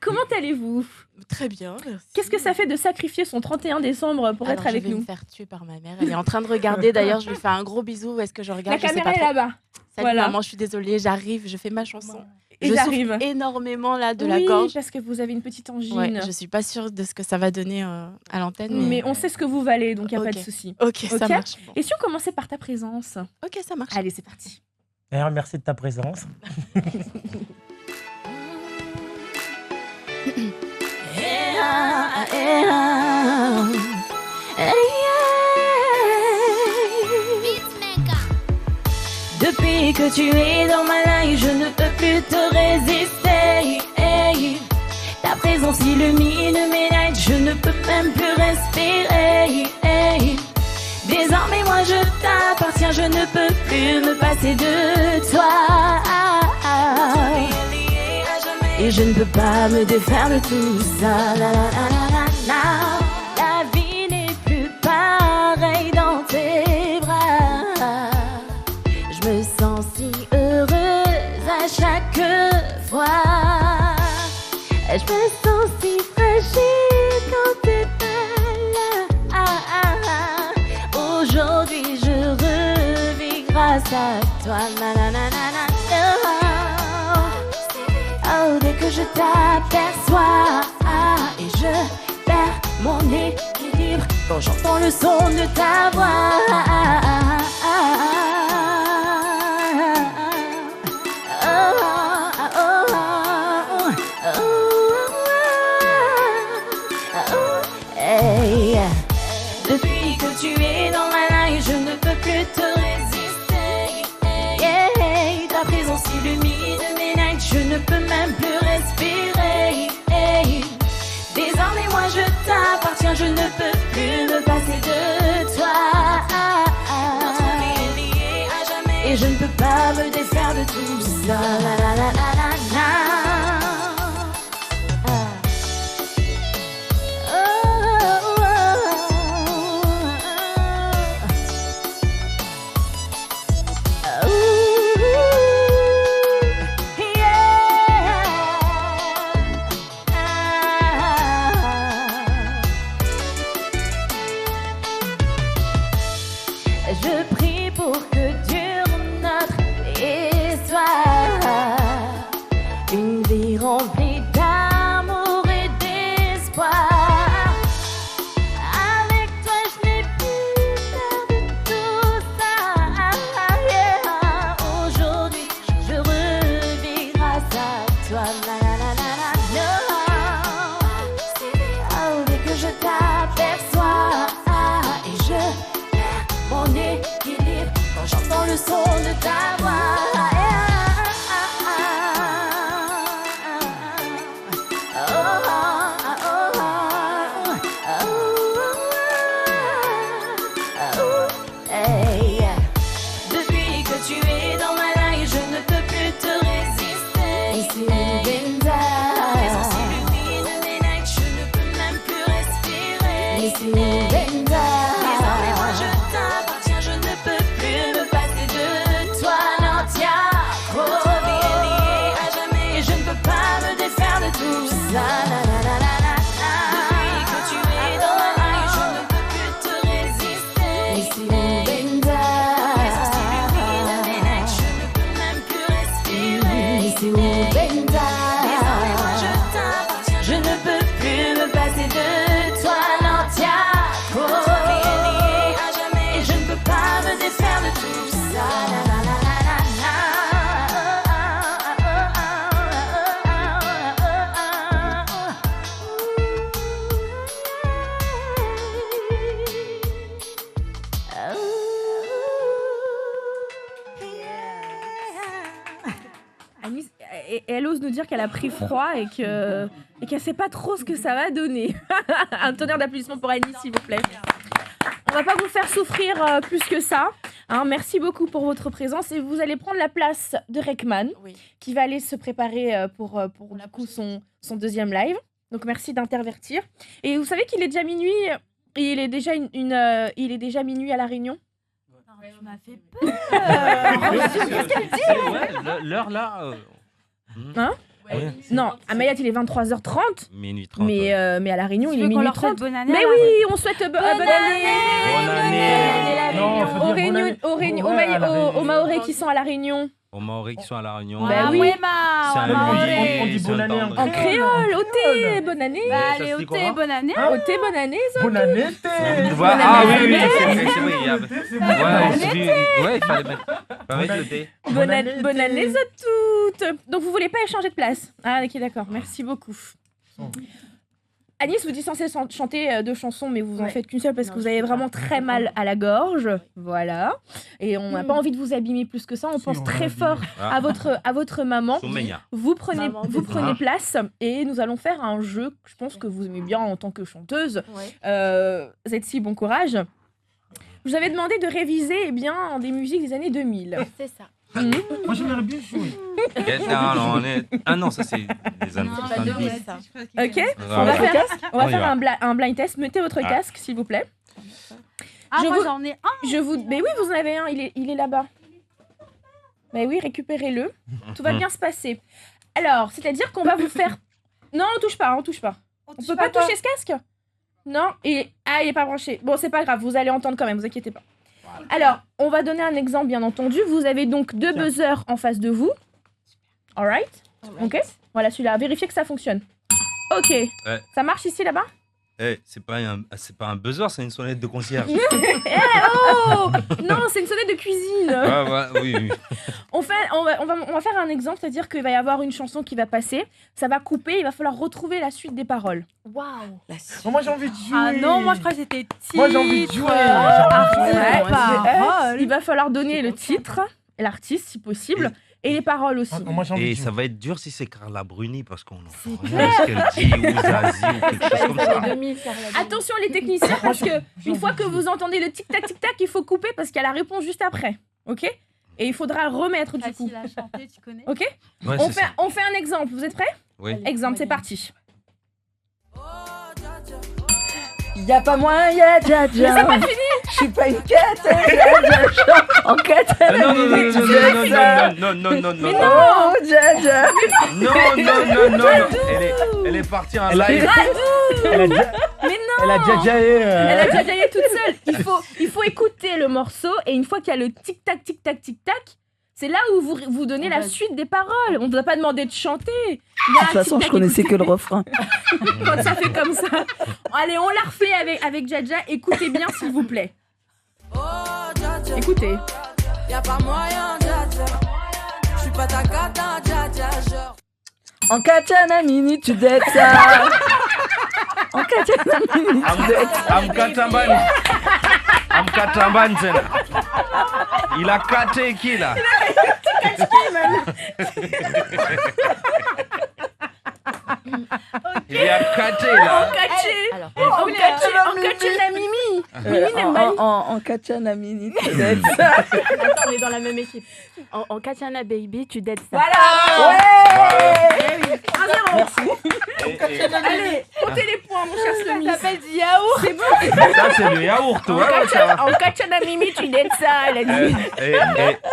Comment allez-vous? Très bien, merci. Qu'est-ce que ça fait de sacrifier son 31 décembre pour être avec nous? Je vais me faire tuer par ma mère. Elle est en train de regarder. D'ailleurs, je lui fais un gros bisou. Est-ce que je regarde? La caméra est là-bas. Salut maman, je suis désolée. J'arrive, je fais ma chanson. Et je souffre énormément là de la gorge. Oui, parce que vous avez une petite angine. Ouais, je suis pas sûre de ce que ça va donner à l'antenne. Mais on sait ce que vous valez, donc il n'y a pas de souci. Ok, ça marche. Bon. Et si on commençait par ta présence? Ok, ça marche. Allez, c'est parti. D'ailleurs, merci de ta présence. Depuis que tu es dans ma life, je ne peux plus te résister. Ta présence illumine mes nights, je ne peux même plus respirer. Désormais moi je t'appartiens, je ne peux plus me passer de toi. Et je ne peux pas me défaire de tout ça. La vie n'est plus pareille dans tes bras. Je me sens si heureuse à chaque fois. Je me sens si fragile quand t'es pas là. Aujourd'hui je revis grâce à toi. Oh, dès que je t'aperçois et je perds mon équilibre quand j'entends le son de ta voix. Depuis que tu es dans ma life, je ne peux plus te résister. Ta présence illumine mes nights, je ne peux même plus respirer. Désormais moi je t'appartiens, je ne peux plus me passer de toi. Notre vie est liée à jamais et je ne peux pas me défaire de tout ça. Je prie pour que dure notre histoire. Une que tu es dans ma life, je ne peux plus te résister. Et c'est Benda. Ta présence illumine mes nights, je ne peux même plus respirer. Et c'est Benda. Désormais moi je t'appartiens, je ne peux plus me passer de toi. Non tiens, trop lié à jamais, je ne peux pas me défaire de tout ça. Depuis que tu es dans ma life, je ne peux plus te résister. Et c'est Benda. Ta présence illumine mes nights, je ne peux même plus respirer. Et c'est Benda. Désormais moi je t'appartiens, je ne peux plus me passer de toi. Non tiens, trop lié à jamais, et je ne peux pas me défaire de tout ça. Anis, elle ose nous dire qu'elle a pris froid et qu'elle sait pas trop ce que ça va donner. Un tonnerre d'applaudissements pour Anis, s'il vous plaît. On va pas vous faire souffrir plus que ça. Hein, merci beaucoup pour votre présence et vous allez prendre la place de Rekman, qui va aller se préparer pour du coup, son deuxième live. Donc merci d'intervertir. Et vous savez qu'il est déjà minuit. Et il est déjà il est déjà minuit à La Réunion. Tu m'as fait peur. Qu'est-ce qu'elle dit? Ouais, l'heure là. Hein? Ouais. Non, à Mayotte il est 23h30. Minuit 30. Mais à La Réunion Tu il veux est qu'on minuit leur souhaite 30. bonne année, Mais alors? oui, on souhaite bonne année. Bonne année. Non, faut dire bonne année. Aux Maoris qui sont à La Réunion. Aux Maoris qui sont à La Réunion. Bah oui. C'est un On dit bonne année En créole, Oté, bonne année. Bah, allez, Oté, bonne année. Oté, bonne année. Bonne année. Ah oui, oui, c'est vrai. Ouais, il fallait mettre le thé. Bonne année à toutes. Donc vous voulez pas échanger de place? Ah ok, d'accord, merci beaucoup. Anis, vous êtes censée chanter 2 chansons, mais vous en faites qu'une seule parce que vous avez vraiment très mal à la gorge. Voilà. Et on n'a pas envie de vous abîmer plus que ça. On pense très fort à votre maman. Vous prenez place et nous allons faire un jeu que je pense que vous aimez bien en tant que chanteuse. Zetsi, bon courage. Je vous avais demandé de réviser des musiques des années 2000. C'est ça. Moi j'aimerais bien jouer. Ah non, ça c'est des années 70. Ok, on va faire un blind test. Mettez votre casque, s'il vous plaît. Ah, moi j'en ai un. Mais oui, vous en avez un, il est là-bas. Mais oui, récupérez-le. Tout va bien se passer. Alors, c'est-à-dire qu'on va vous faire... Non, on touche pas. On peut pas toucher ce casque? Non, il est pas branché. Bon, c'est pas grave, vous allez entendre quand même, vous inquiétez pas. Alors, on va donner un exemple, bien entendu. Vous avez donc 2 buzzers en face de vous. Alright. Ok. Voilà, celui-là. Vérifiez que ça fonctionne. Ok. Ça marche ici, là-bas? C'est pas un buzzer, c'est une sonnette de concierge. Oh non, c'est une sonnette de cuisine. Oui. On va faire un exemple, c'est-à-dire qu'il va y avoir une chanson qui va passer, ça va couper, il va falloir retrouver la suite des paroles. Waouh. Moi j'ai envie de jouer. Ah non, moi je crois que c'était titre. Moi j'ai envie de jouer. Il va falloir donner le titre, l'artiste si possible. Et les paroles aussi. Et ça va être dur si c'est Carla Bruni parce qu'on n'entend rien de ce qu'elle dit ou Zazie ou quelque chose comme ça. Attention les techniciens parce que une fois que vous entendez le tic-tac tic-tac, il faut couper parce qu'il y a la réponse juste après. Ok? Et il faudra remettre du coup. À chanter, tu connais? Ok? Ouais, on fait un exemple. Vous êtes prêts? Oui. Exemple, c'est parti. Y'a pas moyen, dja dja. C'est pas fini. Je suis pas une quête, dja dja. En quête, non. Oh, dja dja. Non. Elle est partie en live. Mais non. Elle a déjà jaillé toute seule. Il faut écouter le morceau et une fois qu'il y a le tic-tac, tic-tac, tic-tac, c'est là où vous donnez la suite des paroles. On ne vous a pas demandé de chanter. De toute façon, je connaissais que le refrain. Quand ça fait comme ça. Allez, on la refait avec Dja. Écoutez bien, s'il vous plaît. Écoutez. Y'a pas moyen, Dja. Je suis pas ta cata, Dja. En katana mini, tu dettes ça. En katana mini, tu dettes ça. Amkatamban tena. Il a caté qui là? Il a caté là. En caché la mimi. En Kachana Mini, tu dates ça. Attends, on est dans la même équipe. En Kachana Baby, tu dates ça. Voilà. Ouais. 1-0. Merci. Allez, comptez les points, mon cher Slemis. Ça s'appelle du yaourt. C'est bon. Ça, c'est le yaourt, ouais. En Kachana Mimi, tu dates ça, elle a dit.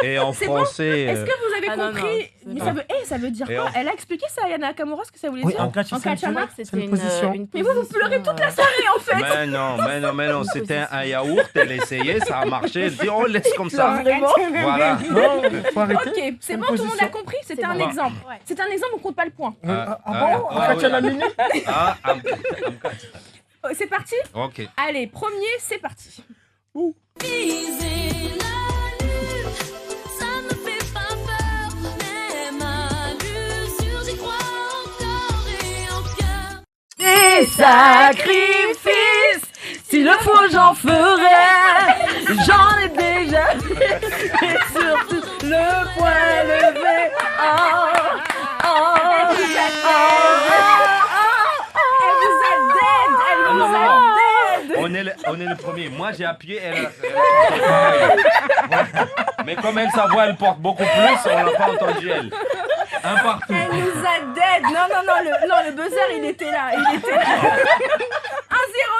Et en C'est bon. français. Est-ce que vous avez non, compris non, Mais non. ça veut dire Et quoi en- Elle a expliqué ça, Yana Nakamura, ce que ça voulait Oui, dire en Kachana, Kachana C'était une position. Mais vous pleurez toute la soirée en fait. Mais non, c'était un yaourt, elle essayait, ça a marché, elle dit on laisse comme ça. Vraiment Voilà. Non, faut arrêter. Ok, c'est une bon, tout le monde a position. compris. C'était C'est un bon. exemple. C'est un exemple, on compte pas le point. Ah bon, en Kachana Mini. C'est parti Ok. Allez, premier, c'est parti. Viser la lune, ça me fait pas peur. Même à l'usure, j'y crois encore et encore. Des sacrifices, si le faut j'en ferai. J'en ai déjà et surtout le poing levé. Elle vous a dead. Elle Non, vous non, a non. dead. On est le premier. Moi, j'ai appuyé, elle a pareil. Mais comme elle, sa voix, elle porte beaucoup plus, on l'a pas entendu, elle. Un partout. Elle nous a dead. Non, le buzzer, il était là. 1-0,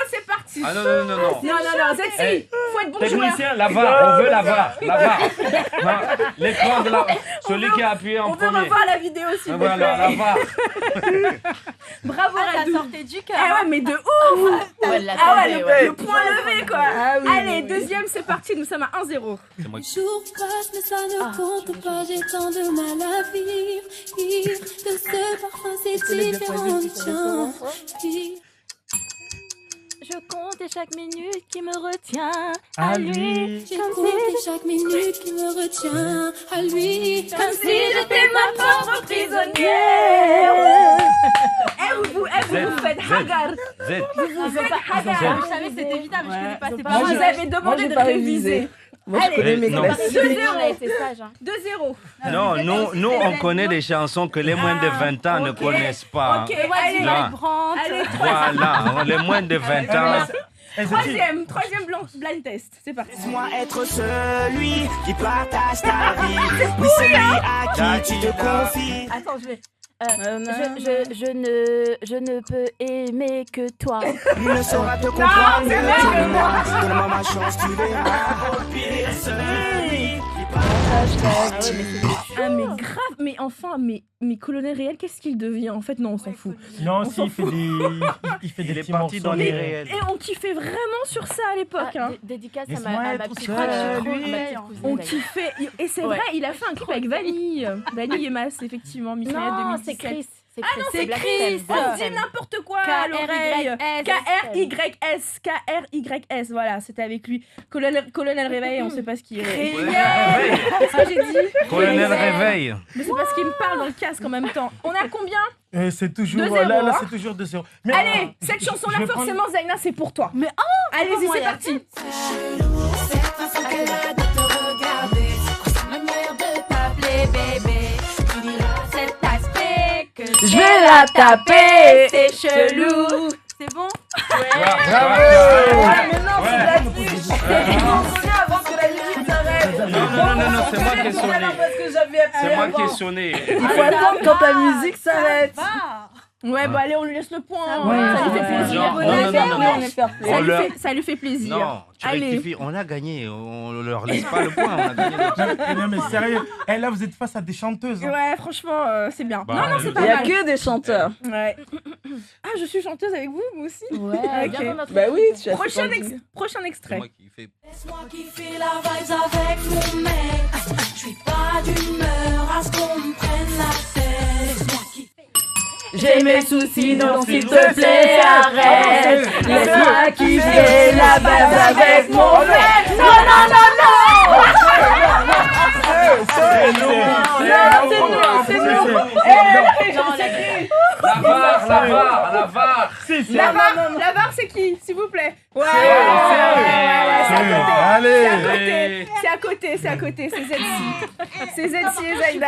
c'est parti. Ah non. Non, Zetsi, faut être bon joueur. Technicien, la VAR, on veut la VAR. Non, l'écran de la... Celui qui a appuyé en On veut premier. revoir la vidéo, s'il vous Voilà, la plaît. VAR. Bravo, Ça Radou. sortait du cœur. Ah ouais, mais de ouf. Elle l'a Ah ouais, tenté, ouais. le point levé, quoi. Ah oui, Allez, oui. deuxième, c'est parti. Nous sommes à 1-0. Jour passe, mais ça ne compte pas. J'ai tant de mal à vivre. De ce parfum, c'est différent du tien. Je compte chaque minute qui me retient À à lui. lui. J'ai compté chaque minute qui me retient à lui. Comme si j'étais ma propre prisonnière. Vous faites hagar. Z. Vous faites hagar. Je savais que c'était évidemment, je connais pas ces Vous paroles. avez demandé de réviser. Moi, je connais mes non. classiques. 2-0. On a été sage. 2-0. Non, nous, on connaît des chansons que les moins de 20 ans ne connaissent pas. Ok, Allez, Là. allez, Voilà, les moins de 20 ans. Troisième blind test. C'est parti. Laisse-moi être celui qui partage ta vie. Oui, celui à qui tu te confies. Attends, je vais. Je ne peux aimer que toi. Nul ne saura te comprendre mieux que moi. Donne-moi ma chance, tu verras. Au pire, celui qui partage ta vie. Ah mais grave, mais enfin, mais Colonel Réel, qu'est-ce qu'il devient? En fait, non, on s'en fout. Non, On si, s'en il fait fout. il fait Il des est petits parti morceaux. dans les mais- réels. Et on kiffait vraiment sur ça à l'époque. hein. Dédicace à Laisse-moi ma être petite seul, cousine. On kiffait. Et c'est vrai, il a fait un clip avec Vanille. Vanille et Mas, effectivement, Michael Non, 2017. c'est Chris. Ah non, c'est Chris. On dit n'importe quoi à l'oreille. K-R-Y-S. K-R-Y-S, voilà, c'était avec lui. Colonel Réveil, on sait pas ce qu'il est. Réveil. Qu'est-ce que j'ai dit? Colonel Réveil. Mais c'est parce qu'il me parle dans le casque en même temps. On a combien? C'est toujours 2-0, là, hein. c'est toujours 2-0. Mais- Allez, cette chanson-là, je vais forcément, Zaina, c'est pour toi. Mais allez-y, c'est parti. Cette façon qu'elle a de te regarder, c'est ma manière de t'appeler bébé. Tu diras cet aspect que Je vais la taper, c'est chelou. C'est bon? Bravo. Mais non, c'est là-dessus. J'ai commencé avant que la musique s'arrête. Non, c'est moi qui ai sonné. Parce que j'avais appuyé C'est moi avant. qui ai sonné. Il faut attendre quand la musique s'arrête. Ouais, bah allez, on lui laisse le point. hein. Ouais, Ça lui fait ouais. plaisir. Non, non. Ça On lui leur- fait- Ça lui fait plaisir. Non, tu Allez. rectifies. On a gagné. On leur laisse pas le point. On a gagné le point. Non, mais sérieux, eh, là, vous êtes face à des chanteuses. hein. Ouais, franchement, c'est bien. Bah, non, c'est Il pas n'y a mal. que des chanteurs. Ouais. Ah, je suis chanteuse avec vous, moi aussi. Ouais, Ok. viens dans notre Bah oui, tu as Prochain, fait ton- prochain C'est extrait. moi qui fais. laisse-moi kiffer la vibes avec mon mec. Je suis pas d'humeur à ce qu'on me prenne la tête. Laisse-moi kiffer. J'ai mes soucis, donc s'il te plaît, arrête. Laisse-moi kiffer la base avec mon mec. Non, non, non, non. C'est nous. La VAR. La barre, c'est qui, s'il vous plaît? Ouais, Allez. c'est à côté, c'est Zetsi. C'est Zetsi et Zaida.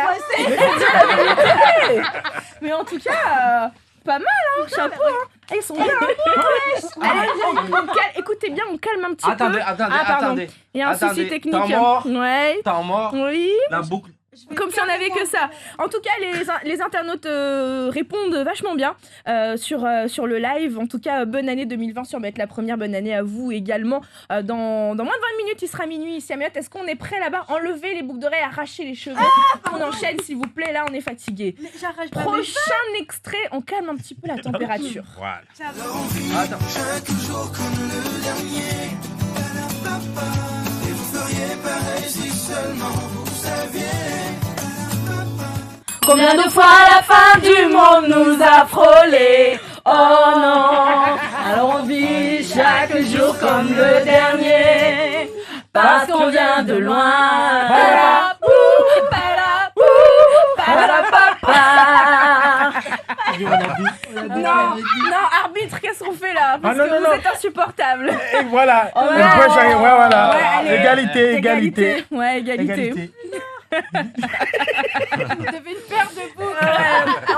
Mais en tout cas, Pas mal, hein, chapeau. Hein. Ils sont bien. Allez, écoutez bien, on calme un petit peu. Attendez. Il y a un souci technique. Temps mort. Ouais. Temps mort. Oui. La boucle. Comme si on avait que ça. En tout cas, les internautes répondent vachement bien sur le live. En tout cas, bonne année 2020 sur Mettre la Première. Bonne année à vous également. Dans moins de 20 minutes, il sera minuit ici à Mayotte. Est-ce qu'on est prêt là-bas? Enlever les boucles d'oreilles, arracher les cheveux. On enchaîne, s'il vous plaît. Là, on est fatigué. Prochain extrait, on calme un petit peu la température. Voilà. Attends. Chaque jour comme le dernier. Et vous feriez pareil si seulement vous saviez. Combien de fois la fin du monde nous a frôlés? Oh non. Alors on vit chaque jour comme le dernier, parce qu'on vient de loin. Non, arbitre, qu'est-ce qu'on fait là? Parce que vous êtes insupportable. Et voilà. Ouais. Voilà. Ouais, allez. Égalité. Ouais, égalité. Vous devez une paire de boucles.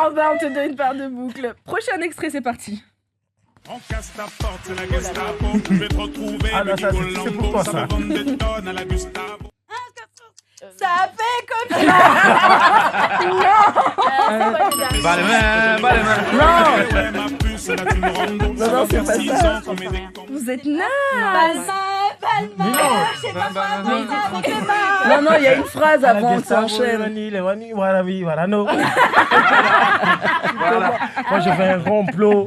On te donne une paire de boucles. Prochain extrait, c'est parti. On casse ta porte, c'est la Gestapo. Je vais te retrouver, Ah non, ça, c'est pour toi, ça. va vendre des tonnes à la Gestapo. Ça fait comme ça. Non, c'est pas ça. Vous êtes naze. Non, il y a une phrase avant que ça enchaîne. Moi, je fais un complot.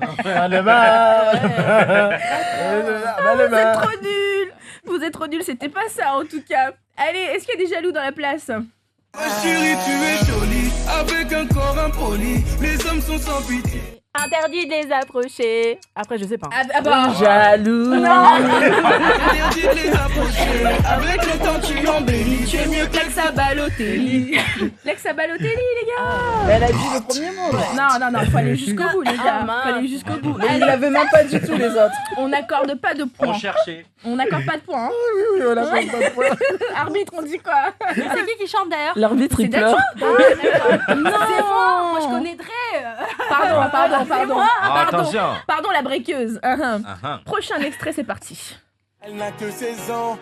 Vous êtes trop nuls, c'était pas ça en tout cas. Allez, est-ce qu'il y a des jaloux dans la place? Chérie, tu es jolie, avec un corps impoli. Les hommes sont sans pitié. Interdit de les approcher. Après, je sais pas. Jaloux. Non. Interdit de les approcher. Avec le temps, tu embellis. Tu es mieux que l'ex à Balotelli. L'ex à Balotelli, les gars. Elle a dit le premier mot. Non, faut aller jusqu'au bout, les gars. mince. Faut aller jusqu'au bout. Il l'avait même pas du tout, les autres. On n'accorde pas de points. On cherchait. On n'accorde pas de points. Hein. Oui, on n'accorde pas de points. Arbitre, on dit quoi? C'est qui chante d'ailleurs? L'arbitre, il C'est pleure. Non, C'est bon, moi je connais Dre. Pardon. Attention. Pardon, la breakeuse. Prochain extrait, c'est parti. Elle n'a que 16 ans.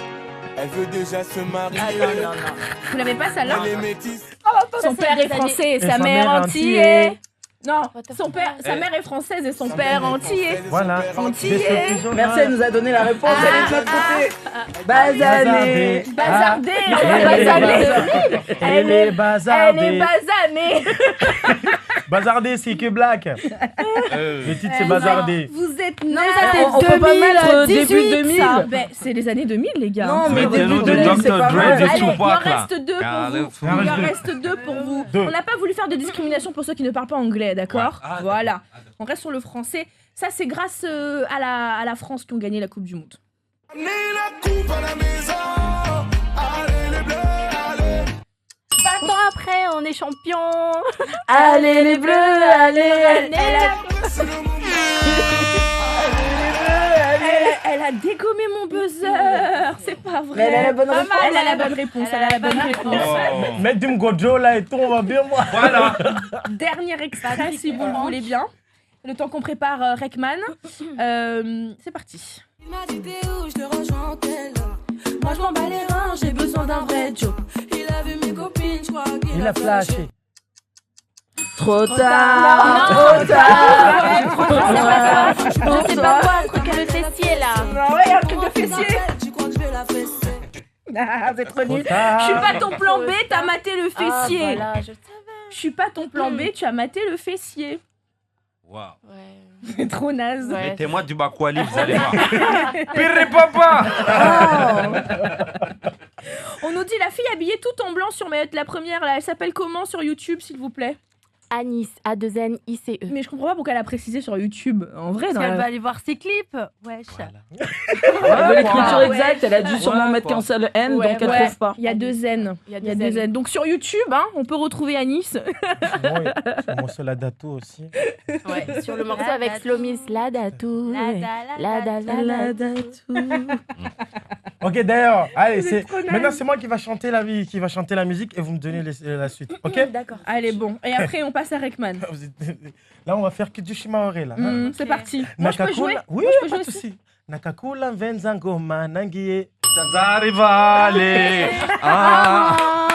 Elle veut déjà se marier. Non. Vous l'avez pas, celle-là? Elle est métisse. Son père est français et sa mère entier. Non, sa mère est française et son père entier. Voilà. Entier. Merci, elle nous a donné la réponse. Elle est de notre côté. Basané. Bazardé. Elle est bazardée. Bazardé, c'est que black. Le titre, c'est bazardé. Vous êtes Non, nazes. on peut pas mettre début 2000. Ça. Ben, c'est les années 2000, les gars. Non, mais Mettez-nous début de 2000, c'est Dr. pas Dre, mal. de Allez, il en Tupac là. reste deux pour vous. Il en reste deux pour vous. Deux. On n'a pas voulu faire de discrimination pour ceux qui ne parlent pas anglais, d'accord? Ouais. Ah, voilà. On reste sur le français. Ça, c'est grâce à la France qui ont gagné la Coupe du Monde. Amenez la coupe à la maison. Allez les bleus, allez. 20 ans après, on est champion. Allez les bleus, allez. Elle a dégommé mon buzzer. C'est pas vrai. Mais elle a la bonne réponse. Elle a la bonne réponse. Elle a la bonne réponse. Mets du Mgojo là et tout, on va bien voir. Voilà. Dernier extrait, si vous le voulez bien. Le temps qu'on prépare Rekman. C'est parti. Il m'a dit t'es où, je te rejoins en tel. Moi je m'en bats les reins, j'ai besoin d'un vrai job. Il a vu mes copines, je crois qu'il Il a flashé. Trop tard. Trop tard. Je sais pas quoi, un truc à le fessier là. Ouais, un truc de fessier. Tu crois que je vais la fesser? Ah, c'est trop nul. tard. Je suis pas ton plan B, t'as maté le Ah, fessier. voilà, je savais. Je suis pas ton plan B, tu as maté le fessier. Waouh. Ouais. C'est trop naze. Ouais. Mettez-moi du Bakwali, vous allez voir. Pire papa. On nous dit la fille habillée tout en blanc sur Mayotte la première là, elle s'appelle comment sur YouTube s'il vous plaît? Anis, A2N-I-C-E. Mais je comprends pas pourquoi elle a précisé sur YouTube. En vrai, Parce dans qu'elle la- va aller voir ses clips. Wesh. Elle veut l'écriture Ouais. exacte, elle a dû sûrement mettre qu'un seul N, Ouais, donc elle ouais. trouve pas. Il y a deux N. Il y a Il y a deux deux N. N. Donc sur YouTube, hein, on peut retrouver Anis. Bon, sur mon seul Adato aussi. Ouais, sur le morceau avec Slomis, la datou. La da, la da, La da, la da. Elle a tout. Ok, d'ailleurs, allez, Vous êtes trop nice. maintenant c'est moi qui va chanter la musique et vous me donnez la suite. Ok? D'accord. Allez, bon. Et après, on passe à Rekman. Là, on va faire que du Shimaore là. hein. C'est parti. Moi, je peux jouer? Oui, Moi, je peux pas jouer de souci. Nakakula mvenza ngoma nangie. Tanzarivale.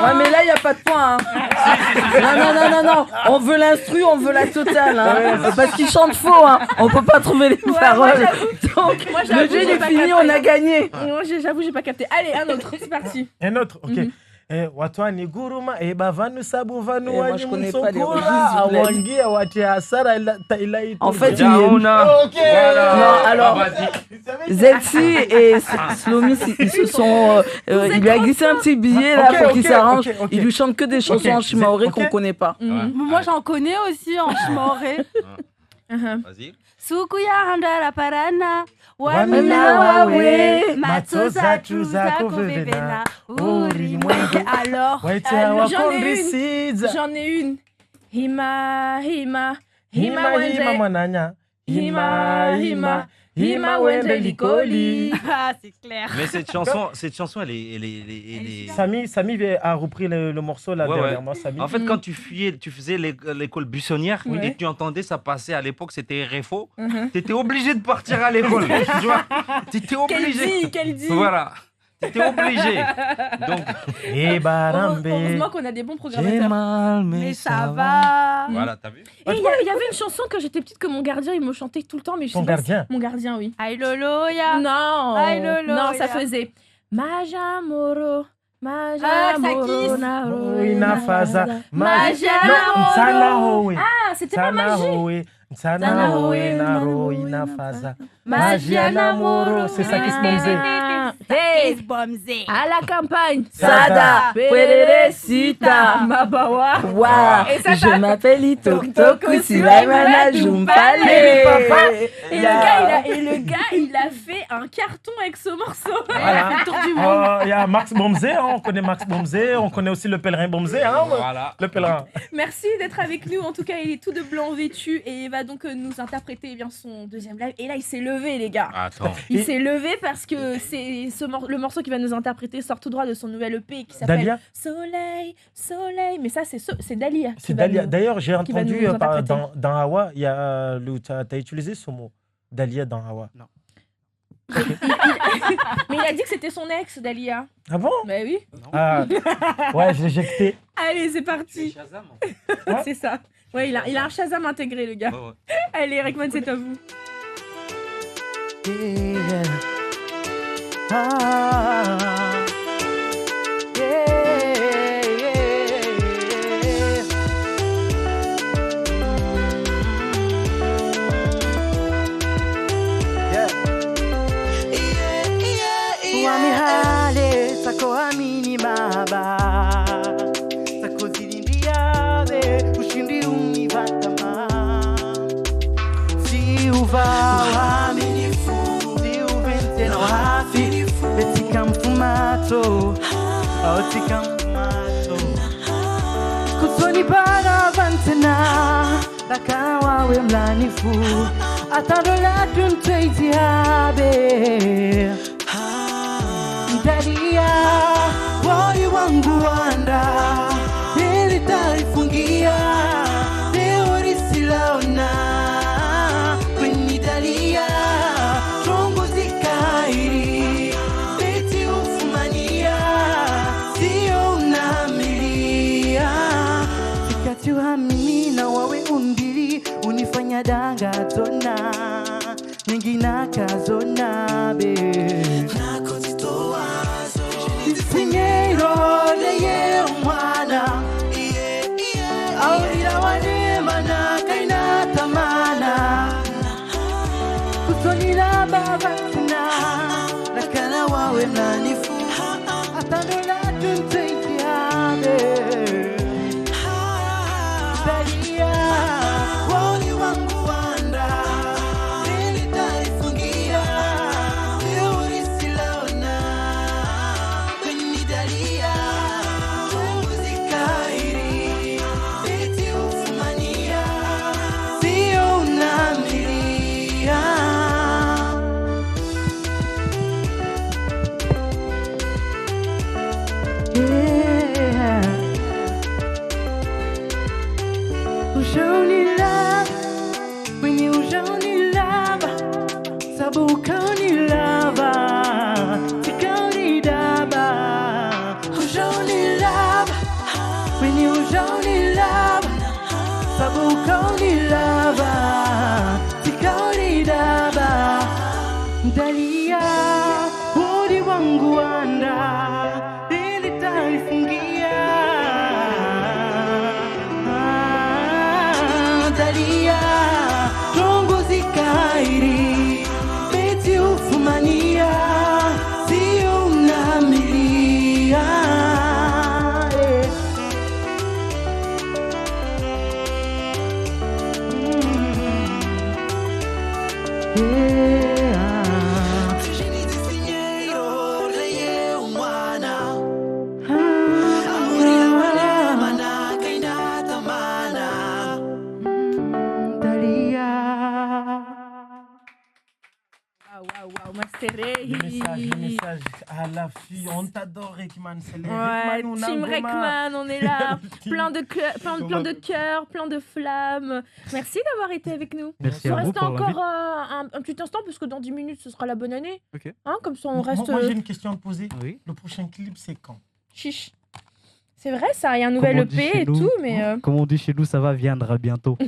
Ouais, mais là, il n'y a pas de point. Hein. Non. On veut l'instru, on veut la totale. Hein. Parce qu'il chante faux. Hein. On peut pas trouver les paroles. Donc, le jeu est fini, on a gagné. Moi, j'avoue, j'ai pas capté. Allez, un autre. C'est parti. Un autre, ok. Watwani guruma bavanu sabu vanu moi, wani je connais pas les msokula registres, s'il vous plaît. awangia wati asara ila itu. En fait, Ok. Non, alors, Zelsi et Slomis, ils se sont. Il lui a glissé un petit billet là pour qu'il s'arrange. Il lui chante que des chansons en Shimaoré qu'on connaît pas. Moi, j'en connais aussi en Shimaoré. Vas-y. Sukuya handara parana. Wamina wawe, matso zatu zako vevena. Uri mwenge. Alors, J'en ai une. Hima mwananya. Hima wende likoli. Ah, c'est clair. Mais cette chanson, elle est... Samy a repris le morceau là dernièrement. Samy. En fait, quand tu faisais l'école buissonnière et que tu entendais ça passer à l'époque, c'était RFO, t'étais obligé de partir à l'école. Tu vois, t'étais obligé. Quel dit. Voilà. T'étais obligé. Donc. Heureusement qu'on a des bons programmateurs. Mais ça va. Voilà, t'as vu. Et il y avait une chanson quand j'étais petite que mon gardien il me chantait tout le temps, mais je sais Ton pas gardien. Mon gardien, oui. Aïe lolo ya. Non. Aïe lolo. Non, ça ya. faisait Majamoro. Ah, ça kiss. Inafaza. Majamoro. Ah, c'était pas magie. Sana hoe naro inafaza. Magia namoro. C'est ça qui se posait. Hey, Bomzé. à la campagne. Sada, Pererecita, Mabawa. Waouh, Et ça, je m'appelle Itoktoku Silaimana Jumpale. Et le gars, il a fait un carton avec ce morceau. Il a fait le tour du monde. Il y a Max Bomzé, hein, on connaît Max Bomzé, on connaît aussi le pèlerin Bomzé. Hein, Voilà. Le pèlerin. Merci d'être avec nous. En tout cas, il est tout de blanc vêtu et il va donc nous interpréter bien son deuxième live. Et là, il s'est levé, les gars. Attends. Il s'est levé parce que le morceau qu'il va nous interpréter sort tout droit de son nouvel EP qui s'appelle Dalia. Soleil, Soleil. Mais ça, c'est Dalia. C'est Dalia. D'ailleurs, j'ai qui va entendu nous interpréter. dans Hawa, il y a t'as utilisé ce mot. Dalia dans Hawa. Non. Mais il a dit que c'était son ex, Dalia. Ah bon? Bah oui. Ah, ouais, je l'ai éjecté. Allez, c'est parti. C'est Shazam, en fait. C'est ça. Ouais, il a un Shazam intégré, le gars. Ouais. Allez, Rekman, c'est à vous. Yeah. Ah. Yeah, Wamihale sako amini maba sako zilimbiave ushindi univatama si uva si uvente na wafi betika mfumato autika mfumato kusoni para vantena lakana wawe mlanifu atandola tunteitiabe Dalia, moyo wangu wanda, nilitaifungia, leo silaona. Kwenye Dalia, chungu zikairi, beti ufumania, sio unamilia. Sikati uhamini na wawe undiri, unifanya danga zona, nyingina kazona be. Ujoni love, when you ujoni love, sabukani lava, tikani daba. Ujoni love, when you ujoni love, sabukani lava, tikani daba. Dalia, udi wangu wanda, ili taifungia. Dalia, tongozi kairi, beti ufumania, sio unamilia. Les messages à la fille, on t'adore Rekman, c'est les Ouais, Rekman, on a Team Goma. Rekman, on est là, Team plein de cœurs, plein de flammes. Merci d'avoir été avec nous. Merci on à vous reste pour encore un petit instant parce que dans 10 minutes ce sera la bonne année. Ok. Hein, comme ça on reste. Moi j'ai une question à te poser. Oui. Le prochain clip c'est quand? Chiche. C'est vrai, ça, il y a un nouvel Comme on dit EP chez et nous. tout, mais. Comme on dit chez nous, ça va viendra bientôt.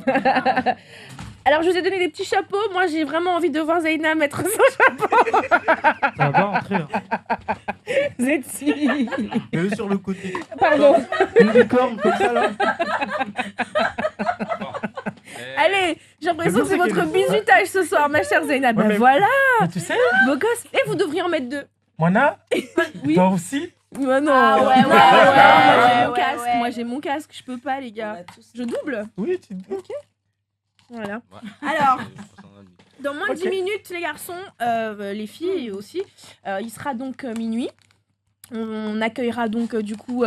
Alors, je vous ai donné des petits chapeaux. Moi, j'ai vraiment envie de voir Zaina mettre son chapeau. Ça va entrer. Zetsi. Mets-le sur le côté. Pardon. Une licorne comme ça là. Allez, j'ai l'impression que c'est votre bisutage ce soir, ma chère Zaina. Ben mais- voilà. Mais tu sais, Beau gosse. Et vous devriez en mettre 2. Mona, Oui. toi aussi? Non, non. Ah ouais, Non, ouais, j'ai mon ouais, casque. ouais. Moi, j'ai mon casque. Je peux pas, les gars. Je double. Oui, tu Voilà. Alors, dans moins de 10 Ok. minutes, les garçons, les filles aussi, il sera donc minuit. On accueillera donc du coup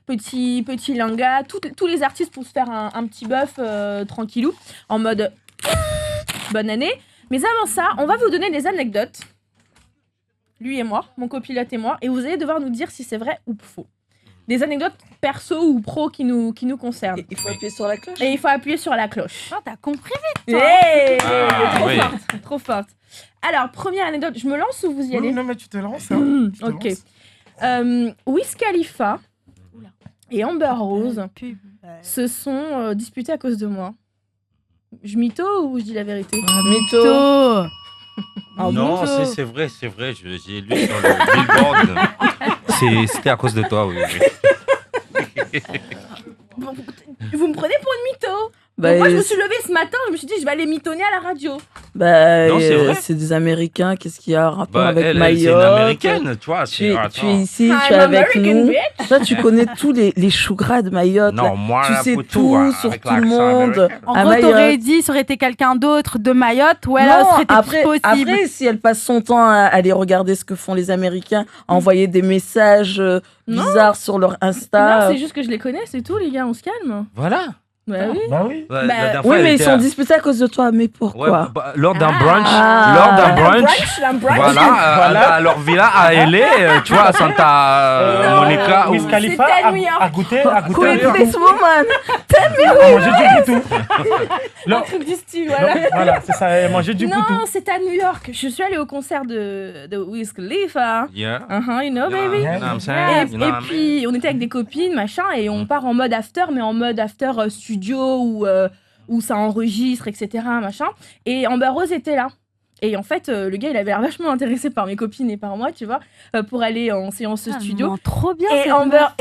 petit Langa, tous les artistes pour se faire un petit bœuf tranquillou, en mode bonne année. Mais avant ça, on va vous donner des anecdotes. Lui et moi, mon copilote et moi, et vous allez devoir nous dire si c'est vrai ou faux. Des anecdotes perso ou pro qui nous concernent. Il faut appuyer sur la cloche. Et il faut appuyer sur la cloche. Oh, t'as compris vite, toi. Hey Ah, trop oui. forte, trop forte. Alors, première anecdote, je me lance ou vous y allez? Oui, non, mais tu te lances. Hein. Tu te Ok. lances. Wiz Khalifa et Amber Rose se sont disputés à cause de moi. Je mytho ou je dis la vérité? Mytho. Ah, Non, bon, c'est vrai, j'ai lu sur le billboard. C'était à cause de toi, oui. Bon, vous me prenez pour une mytho? Bah, Donc moi, je me suis levée ce matin, je me suis dit, je vais aller mythonner à la radio. Bah, Non, c'est vrai. c'est des Américains. Qu'est-ce qu'il y a un rapport Bah, avec elle, c'est Mayotte? une américaine, tu vois. Tu es attends. ici, I'm tu es avec American, nous. bitch. Toi, tu connais tous les chougras de Mayotte. Non, là. moi, tu là, sais pour tout hein, sur avec tout le l'accent monde. américain. En à gros, Mayotte. t'aurais dit, ça aurait été quelqu'un d'autre de Mayotte, ouais, là, ça aurait été après, plus possible. après, si elle passe son temps à aller regarder ce que font les Américains, à envoyer des messages Non. bizarres sur leur Non, Insta. c'est juste que je les connais, c'est tout, les gars, on se calme. Voilà. Bah oui. Bah oui. La Bah, dernière fois, Oui, elle mais ils était sont à- disputés à cause de toi. Mais Ouais, pourquoi? bah, lors d'un Ah. brunch, Ah. lors d'un La brunch, brunch. voilà, à leur villa à LA, tu vois, à Santa Monica. Wiz où- Khalifa C'était à New York. a goûté Who is this woman? a mangé du goutou. Un truc du style, voilà. Voilà, c'est ça, elle a mangé du Non, goutou. c'était à New York. Je suis allée au concert de Wiz Khalifa. Yeah. You know, Yeah, baby. you know what I'm Et, saying? You know et what I mean? puis, on était avec des copines, machin, et on part en mode after, mais en mode after studio où ça enregistre, etc., machin. Et Amber Rose était là. Et en fait, le gars, il avait l'air vachement intéressé par mes copines et par moi, tu vois, pour aller en séance studio. Trop bien. Et cette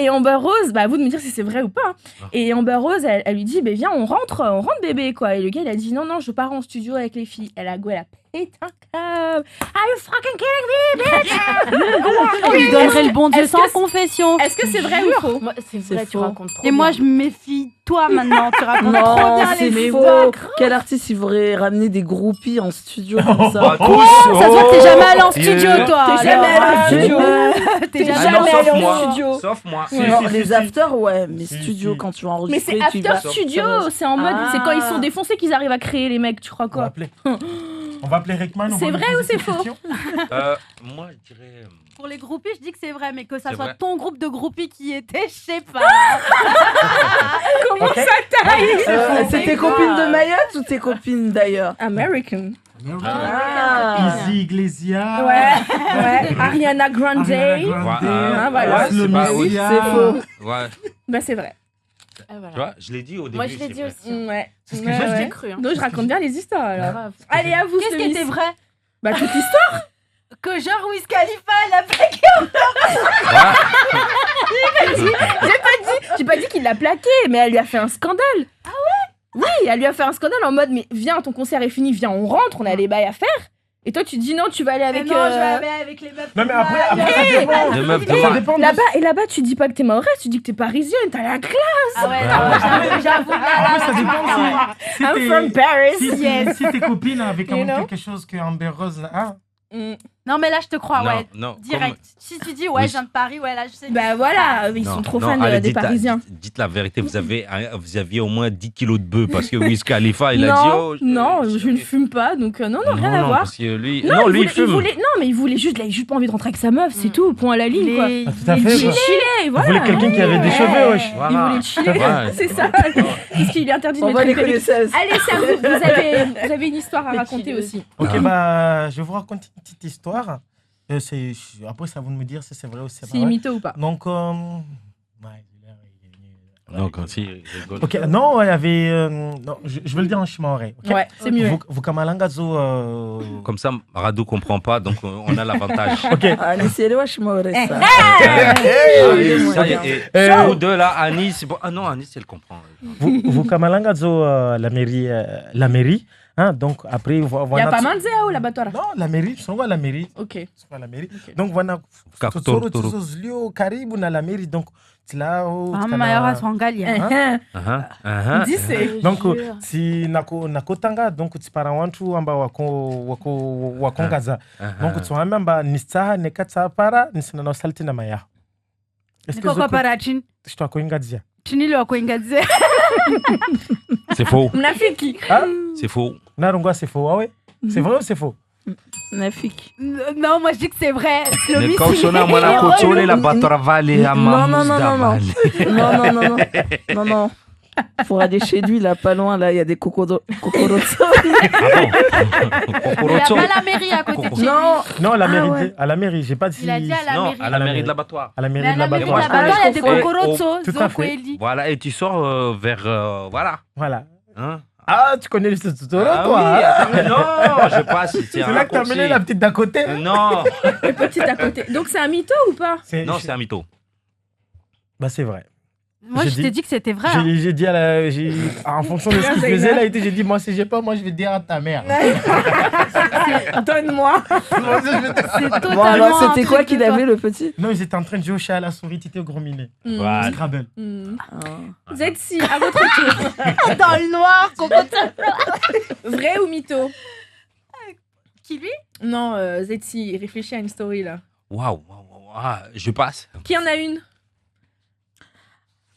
Amber Rose, bah à vous de me dire si c'est vrai ou pas. Hein. Et Amber Rose, elle lui dit, bah viens, on rentre bébé, quoi. Et le gars, il a dit, non, je pars en studio avec les filles. Elle a pété un câble. Are you fucking kidding me, bitch? On lui donnerait le bon Dieu sans confession. Est-ce que c'est vrai ou faux? C'est vrai, tu faux. racontes trop Et moi, bien. je me méfie toi maintenant. Tu racontes trop Non, bien c'est les faux. histoires. Quel artiste il voudrait ramener des groupies en studio comme ça? Bah, tous, Ça se voit que t'es jamais allé en studio, Yeah. toi. T'es jamais allé en studio. T'es T'es Ah jamais non, jamais sauf allé en moi. studio. Sauf moi. Non, les afters, ouais, mais Si, studio, si. quand tu vas Mais enregistrer, c'est tu after vas. studio, c'est en mode, Ah. c'est quand ils sont défoncés qu'ils arrivent à créer les mecs, tu crois On va quoi? appeler. On va appeler Rekman. C'est vrai ou c'est faux? Moi, je dirais. Pour les groupies, je dis que c'est vrai, mais que ça C'est soit vrai. ton groupe de groupies qui était, je sais pas. Comment ça taille? C'est tes copines de Mayotte ou tes copines d'ailleurs? American. Easy Iglesias. Ouais. Ariana Grande. Ah, voilà. Ouais, c'est pas- oui. C'est faux. Ouais. Bah, c'est vrai. Tu vois, je l'ai dit au début. Moi, je l'ai c'est dit vrai. aussi. Ouais. C'est ce que j'ai cru. Donc, je raconte bien les histoires alors. Grave. Allez, à vous, Qu'est-ce qui était vrai? Bah, toute l'histoire. Que genre Wiz Khalifa, elle a plaqué J'ai pas dit qu'il l'a plaqué, mais elle lui a fait un scandale. Ah ouais? Oui, elle lui a fait un scandale en mode, mais viens, ton concert est fini, viens, on rentre, on a les bails à faire. Et toi, tu dis non, tu vas aller avec. Non, je vais aller avec les meufs. Non, mais après, ça dépend. De meuf de Ça mal. dépend de- Là-bas, tu dis pas que t'es mahoraise, tu dis que t'es parisienne, t'as la classe. Ah ouais, non, j'avoue. Après, ça dépend si I'm t'es- from Paris. si t'es copine avec You know? quelque chose que Amber Rose a. Non, mais là, je te crois, Non, ouais. non, Direct. Si tu dis, ouais, Oui. je viens de Paris, ouais, là, je sais. Bah voilà, ils Non, sont trop non, fans allez, des dites la- Parisiens. dites la vérité, vous aviez au moins 10 kilos de bœuf parce que Wiz Khalifa, il a dit. Oh, non, je ne fume pas, donc non, rien à non, voir. parce que lui, Non, lui, il il fume. voulait, non, mais il voulait juste, il avait juste pas envie de rentrer avec sa meuf, c'est tout, point à la ligne, quoi. Ah, tout à fait. Il quoi. chillait, voilà. Vous voulez quelqu'un qui avait des cheveux, wesh. Il voulait chiller, Ouais. c'est ça. Parce qu'il est interdit de On mettre va les une perruque. connaisseuses. Allez, c'est à vous, vous avez une histoire à raconter aussi. Ok, Ah. bah, je vais vous raconter une petite histoire. Après, c'est à vous de me dire si c'est vrai ou si c'est pas Si vrai. mytho ou pas. Donc, Non, quand il rigole. ok, non, il y avait. Non, je vais le dire en chimaoré. ok? Ouais, c'est mieux. Vous Kamalangazo. Comme ça, Rado comprend pas, donc on a l'avantage. Ok. Ah, laissez-le, je m'aurais ça. Allez, ça y est. Et vous deux là, Anis, c'est bon. Ah non, Anis, elle comprend. Vous Kamalangazo, la mairie. Hein, donc, après, Il n'y a pas Manzea là-bas, là. Non, la mairie, c'est la mairie. Ok. C'est pas la mairie. Donc, voilà. Toro. Tuzozlio, karibu na la mairie. Donc, là, Ah, Mayora Swangalia. Dise. donc si nakotanga donc tsipara wantu amba wakongaza donc tsohamba amba nisaha nekatsa para nisina na salti na maya Niko para chini. Tutakoingadzia Chini lo kuingadzia. C'est faux. Mnafiki. C'est faux. Narungwa c'est faux, ah ouais? C'est vrai ou c'est faux? Nafik. Non, moi je dis que c'est vrai. Ne kaushona mwana kutsole la batravale ya mamus davale. Non. Pour aller chez lui, là, pas loin, là, il y a des cocorotos. Il n'y a pas la mairie à côté de chez lui. Non, à la mairie, j'ai pas dit. Il a dit à la Non, mairie. à la mairie de l'abattoir. À la mairie Mais à de la mairie de l'abattoir. l'abattoir, il y a des Ouais. cocorotos. Tout à Donc, fait. Eli. Voilà, et tu sors vers. Voilà. Voilà. Hein? Ah, tu connais le Totoro, Ah toi? oui, hein? attends, non, je passe. C'est là que t'as mené la petite d'à côté. Non. Le petit à côté. Donc c'est un mytho ou pas? Non, c'est un mytho. Bah, c'est vrai. Moi, je t'ai dit que c'était vrai. hein. J'ai dit en fonction de ce qu'il faisait là, j'ai dit, moi, si j'ai pas, moi, je vais dire à ta mère. Donne-moi. C'est Bon, alors, totalement c'était un quoi truc qu'il de toi. avait, le petit? Non, ils étaient en train de jouer au chat à la souris, t'étais au gros minet. Voilà. Scrabble. Zetsi, à votre tour. Dans le noir, Vrai ou mytho? Qui lui? Non, Zetsi, réfléchis à une story là. Waouh. Ah, je passe. Qui en a une?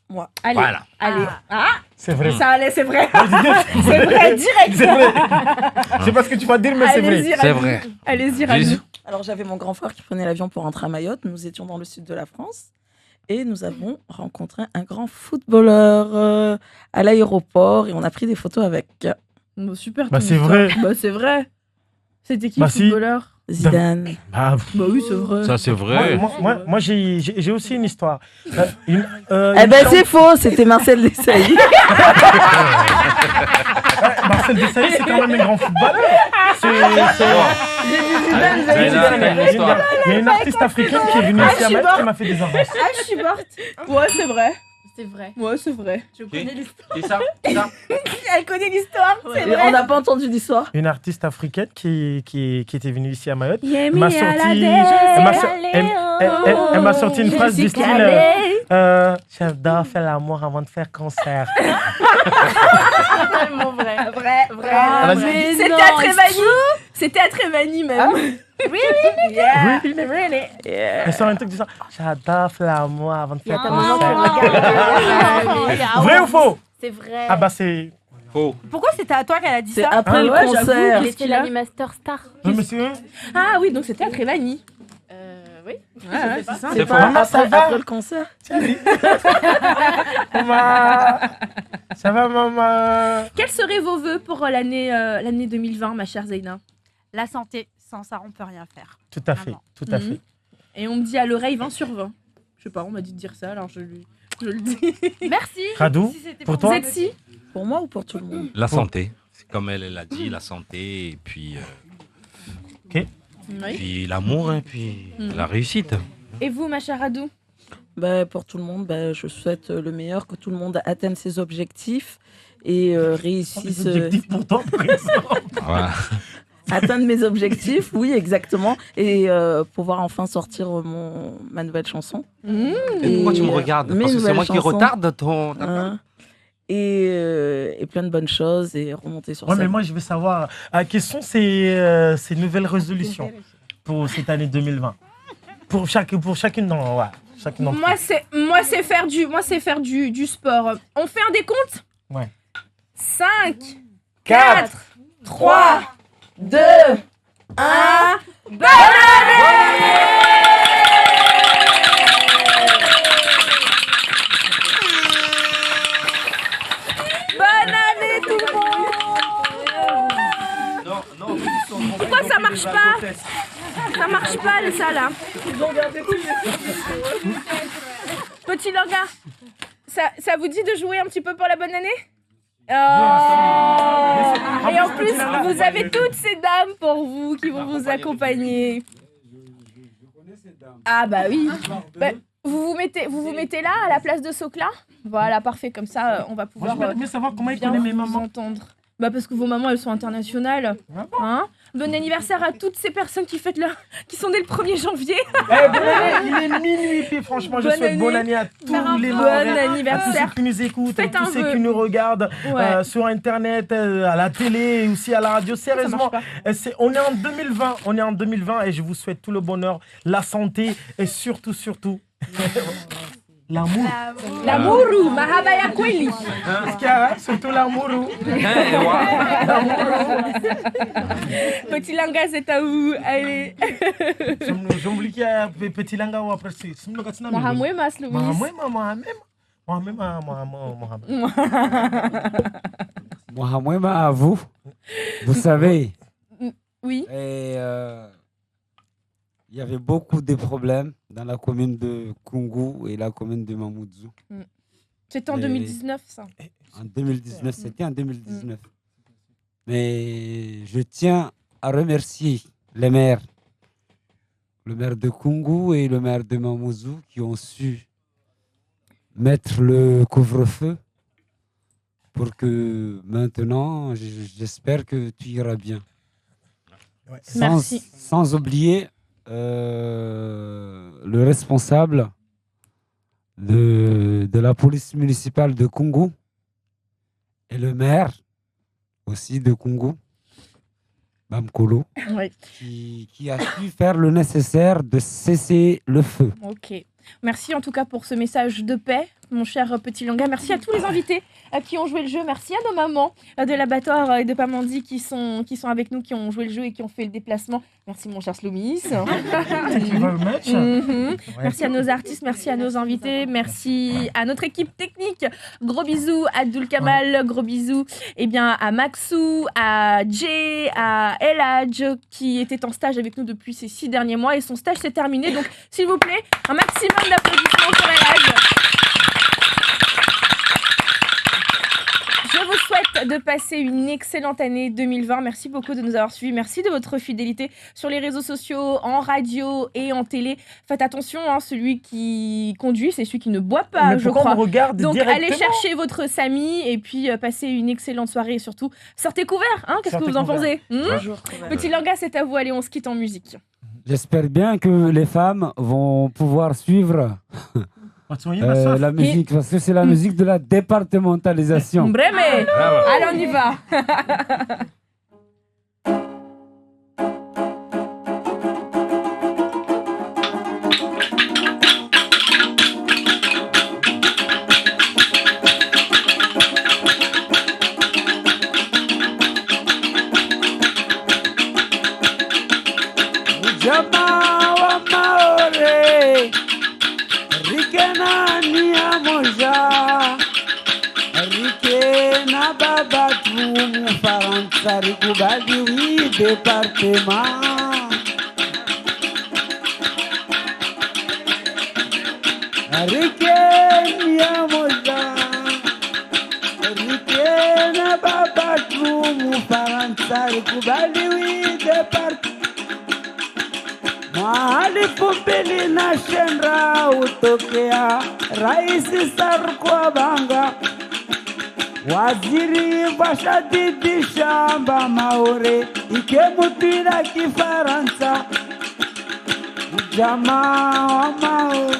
Moi. Allez. Voilà. Allez. Ah, C'est vrai. ça allait, c'est vrai. C'est vrai, direct. C'est vrai. Je sais pas ce que tu vas dire, mais c'est vrai. Allez-y, C'est Rami. vrai. Allez-y, Rami. Alors, j'avais mon grand frère qui prenait l'avion pour rentrer à Mayotte. Nous étions dans le sud de la France. Et nous avons rencontré un grand footballeur à l'aéroport. Et on a pris des photos avec Bon, super. Bah, ton c'est histoire. vrai. Bah, c'est vrai. C'était qui Bah, le si. footballeur? Zidane. Ah, Bah oui, c'est vrai. Ça, c'est vrai. moi j'ai aussi une histoire. Eh ben, c'est faux. C'était Marcel Desailly. Marcel Desailly, c'est quand même un grand footballeur. Il y a une artiste africaine qui est venue ici à Mayotte qui m'a fait des avances. Ah, je suis morte. Ouais, c'est vrai. C'est vrai. Ouais, c'est vrai. Je connais l'histoire. C'est ça? Elle connaît l'histoire, c'est Et vrai. on n'a pas entendu l'histoire. Une artiste africaine qui était venue ici à Mayotte. Yemi m'a sorti, elle m'a so- elle m'a sorti une Je phrase suis du style calée. j'adore faire l'amour avant de faire concert. Tellement vrai. Vrai. Ah, mais C'était non, à Trévani. C'était à Trévani même. Really? Yeah. Really? Elle sort un truc du genre j'adore faire l'amour avant de faire Ah, concert. Vrai ou faux? C'est vrai. Ah bah c'est Faux. Pourquoi c'était à toi qu'elle a dit C'est ça? après le concert. Il était l'animateur star. Ah oui, donc c'était à Trévagny. Oui. Ouais, c'est ça. C'est pas après le concert. Maman. Ça va, maman? Quels seraient vos vœux pour l'année 2020, ma chère Zeyna? La santé, sans ça, on peut rien faire. Tout à fait, tout à fait. Et on me dit à l'oreille 20 sur 20. Je sais pas, on m'a dit de dire ça, alors je le dis. Merci. Radou, pour toi? Vous êtes si? Pour moi ou pour tout le monde? La santé. C'est comme elle l'a dit, la santé, et puis, puis l'amour, et puis la réussite. Et vous, ma chère Radou? Pour tout le monde, je souhaite le meilleur, que tout le monde atteigne ses objectifs et réussisse. Objectifs pour toi, par exemple. Atteindre mes objectifs, oui, exactement. Et pouvoir enfin sortir ma nouvelle chanson. Et pourquoi tu me regardes? Parce que c'est moi qui retarde ton... Et plein de bonnes choses et remonter sur scène. Mais moi, je veux savoir, quelles sont ces nouvelles résolutions pour cette année 2020? Pour chacune d'entre vous. Moi, c'est faire du sport. On fait un décompte? Ouais. 5, 4, 3, 2, 1. Bonne année! Bonne année tout le monde! Pourquoi ça marche pas? Ça marche pas ça là. Petit Langa, ça vous dit de jouer un petit peu pour la bonne année? Et en plus, vous avez toutes ces dames pour vous qui vont vous accompagner. Ah bah oui. Vous vous mettez là à la place de Sokla. Voilà, parfait. Comme ça, on va pouvoir mieux savoir comment bien mes vous mamans. entendre. Parce que vos mamans, elles sont internationales. Hein? Bon anniversaire à toutes ces personnes qui sont nées le 1er janvier. Il est minuit, puis franchement, je souhaite bonne année à tous les bon anniversaire. À tous ceux qui nous écoutent, à tous ceux vœu. qui nous regardent sur Internet, à la télé, aussi à la radio. Sérieusement, on est en 2020. Et je vous souhaite tout le bonheur, la santé et surtout, l'amour. L'amour, mahabaya kweli. Surtout l'amour. Petit Langa, c'est à vous. Allez. J'oublie qu'il y a Petit Langa ou après c'est. Mohamed Maslouis. Mohamed à vous. Vous savez. Oui. Et il y avait beaucoup de problèmes dans la commune de Kungu et la commune de Mamoudzou. C'était en 2019, ça. En 2019, c'était en 2019. Mais je tiens à remercier les maires, le maire de Kungu et le maire de Mamoudzou qui ont su mettre le couvre-feu pour que maintenant, j'espère que tu iras bien. Merci. Sans oublier le responsable de la police municipale de Kungu et le maire aussi de Kungu, Bamkolo, qui a su faire le nécessaire de cesser le feu. Ok. Merci en tout cas pour ce message de paix, mon cher Petit Langa. Merci à tous les invités qui ont joué le jeu. Merci à nos mamans de l'Abattoir et de Pamandi qui sont avec nous, qui ont joué le jeu et qui ont fait le déplacement. Merci mon cher Slomis. Merci à nos artistes, merci à nos invités, merci à notre équipe technique. Gros bisous à Abdul Kamal, gros bisous à Maxou, à Jay, à Eladj qui était en stage avec nous depuis ces 6 derniers mois et son stage s'est terminé. Donc s'il vous plaît, un maximum d'applaudissements pour Eladj. Je vous souhaite de passer une excellente année 2020. Merci beaucoup de nous avoir suivis. Merci de votre fidélité sur les réseaux sociaux, en radio et en télé. Faites attention, celui qui conduit, c'est celui qui ne boit pas, je crois. Donc allez chercher votre Samy et puis passez une excellente soirée et surtout sortez couverts. Qu'est-ce que vous en pensez Petit Langa, c'est à vous. Allez, on se quitte en musique. J'espère bien que les femmes vont pouvoir suivre la musique, parce que c'est la musique de la départementalisation. Vraiment. Allez, on y va. na babatu Mufaransa rikubali wi departement Riken ya moja Riken na babatu Mufaransa rikubali wi departement Mahali pumbili na shendra utokea Raisi Sarkwabanga Waziri Bashadidi Shamba Maore Ikemutira Kifaransa Jamaa wa Maore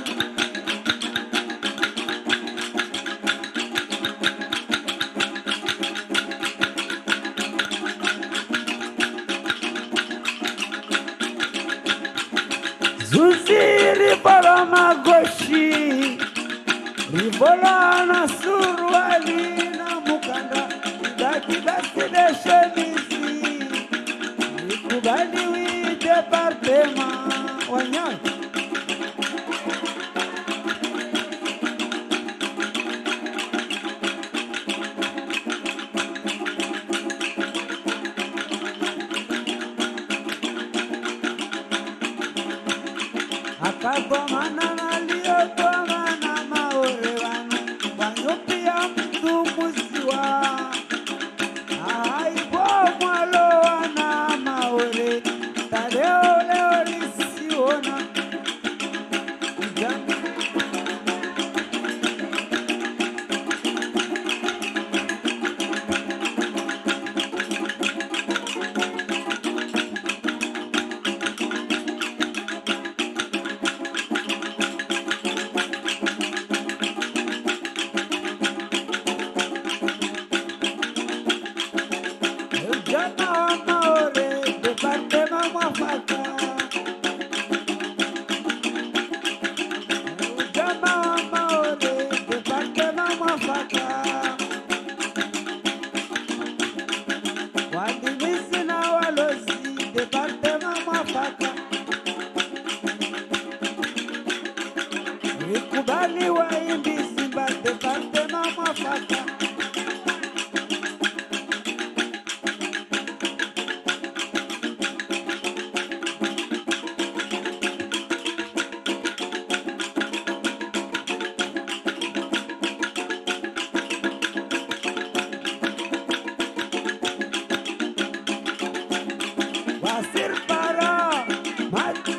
Zuziri para magoshi Ribola na suruali na mukanda Daki daki de shemisi Nikubali wi departement Wanyan Akagomana na liogomana maore wanu Wanyupia mtu musiwa Aibo mwalo wana maore Tadeo leo lisiona Kubali wa imbi simba departement mwafaka Wasir para mati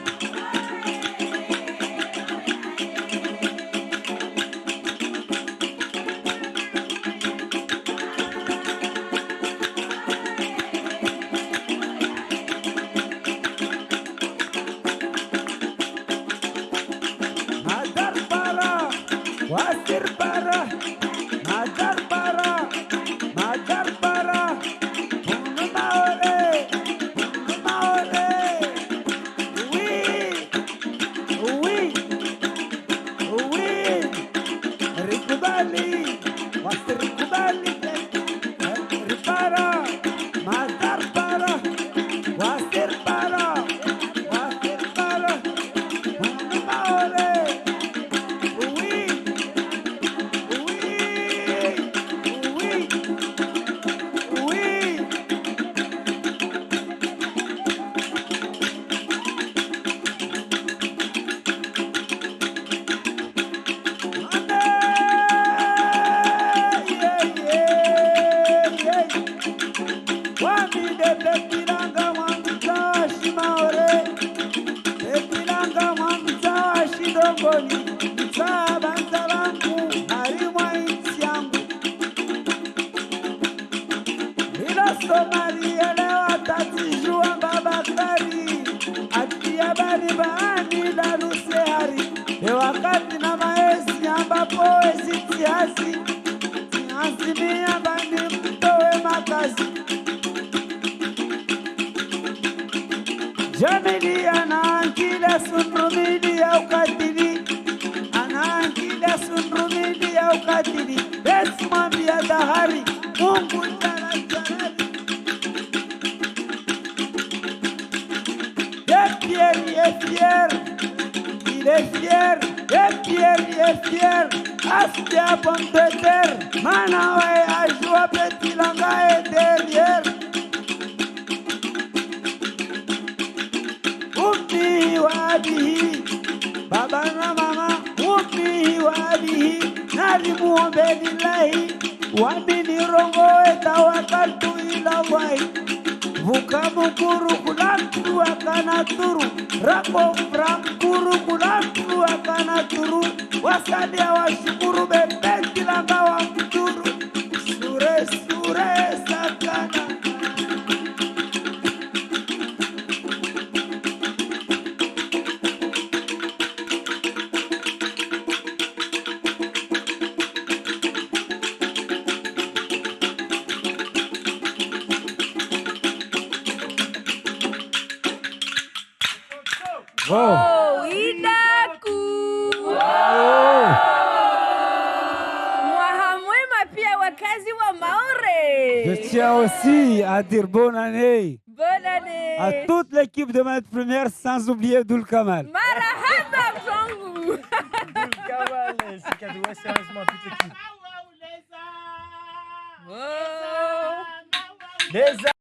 Wasir para, madar para, bunu maore, rikubali, wasir rikubali, ripara, madar para, wasir para, bunu maore. Somalia leo tatijua babakari atia baribani la rusehari e wakati na maesi ambapo esitiasi asimia bani mtowe makazi Jamili anaangila sunrumili ya ukatili anaangila sunrumili ya ukatili besi mwambia dhahari Mungu il est fier, et Pierre il est fier, Astia pomme de terre, Manawe a joué karibu ombeni lahi wamini rongo etawakaltu ila wai vuka mukuru kulantu akana turu rako frakuru kulantu akana turu wasadia washukuru bepenti langa wa mturu sure sure sakana. Oh, Idaku. Mwahamwema pia wakazi wa Maore. Je tiens aussi à dire bonne année Bonne année. à toute l'équipe de Manette Première, sans oublier Abdul Kamal. Marahaba Jangu. Kamal, c'est cadeau, sérieusement, toute l'équipe. Oh. Les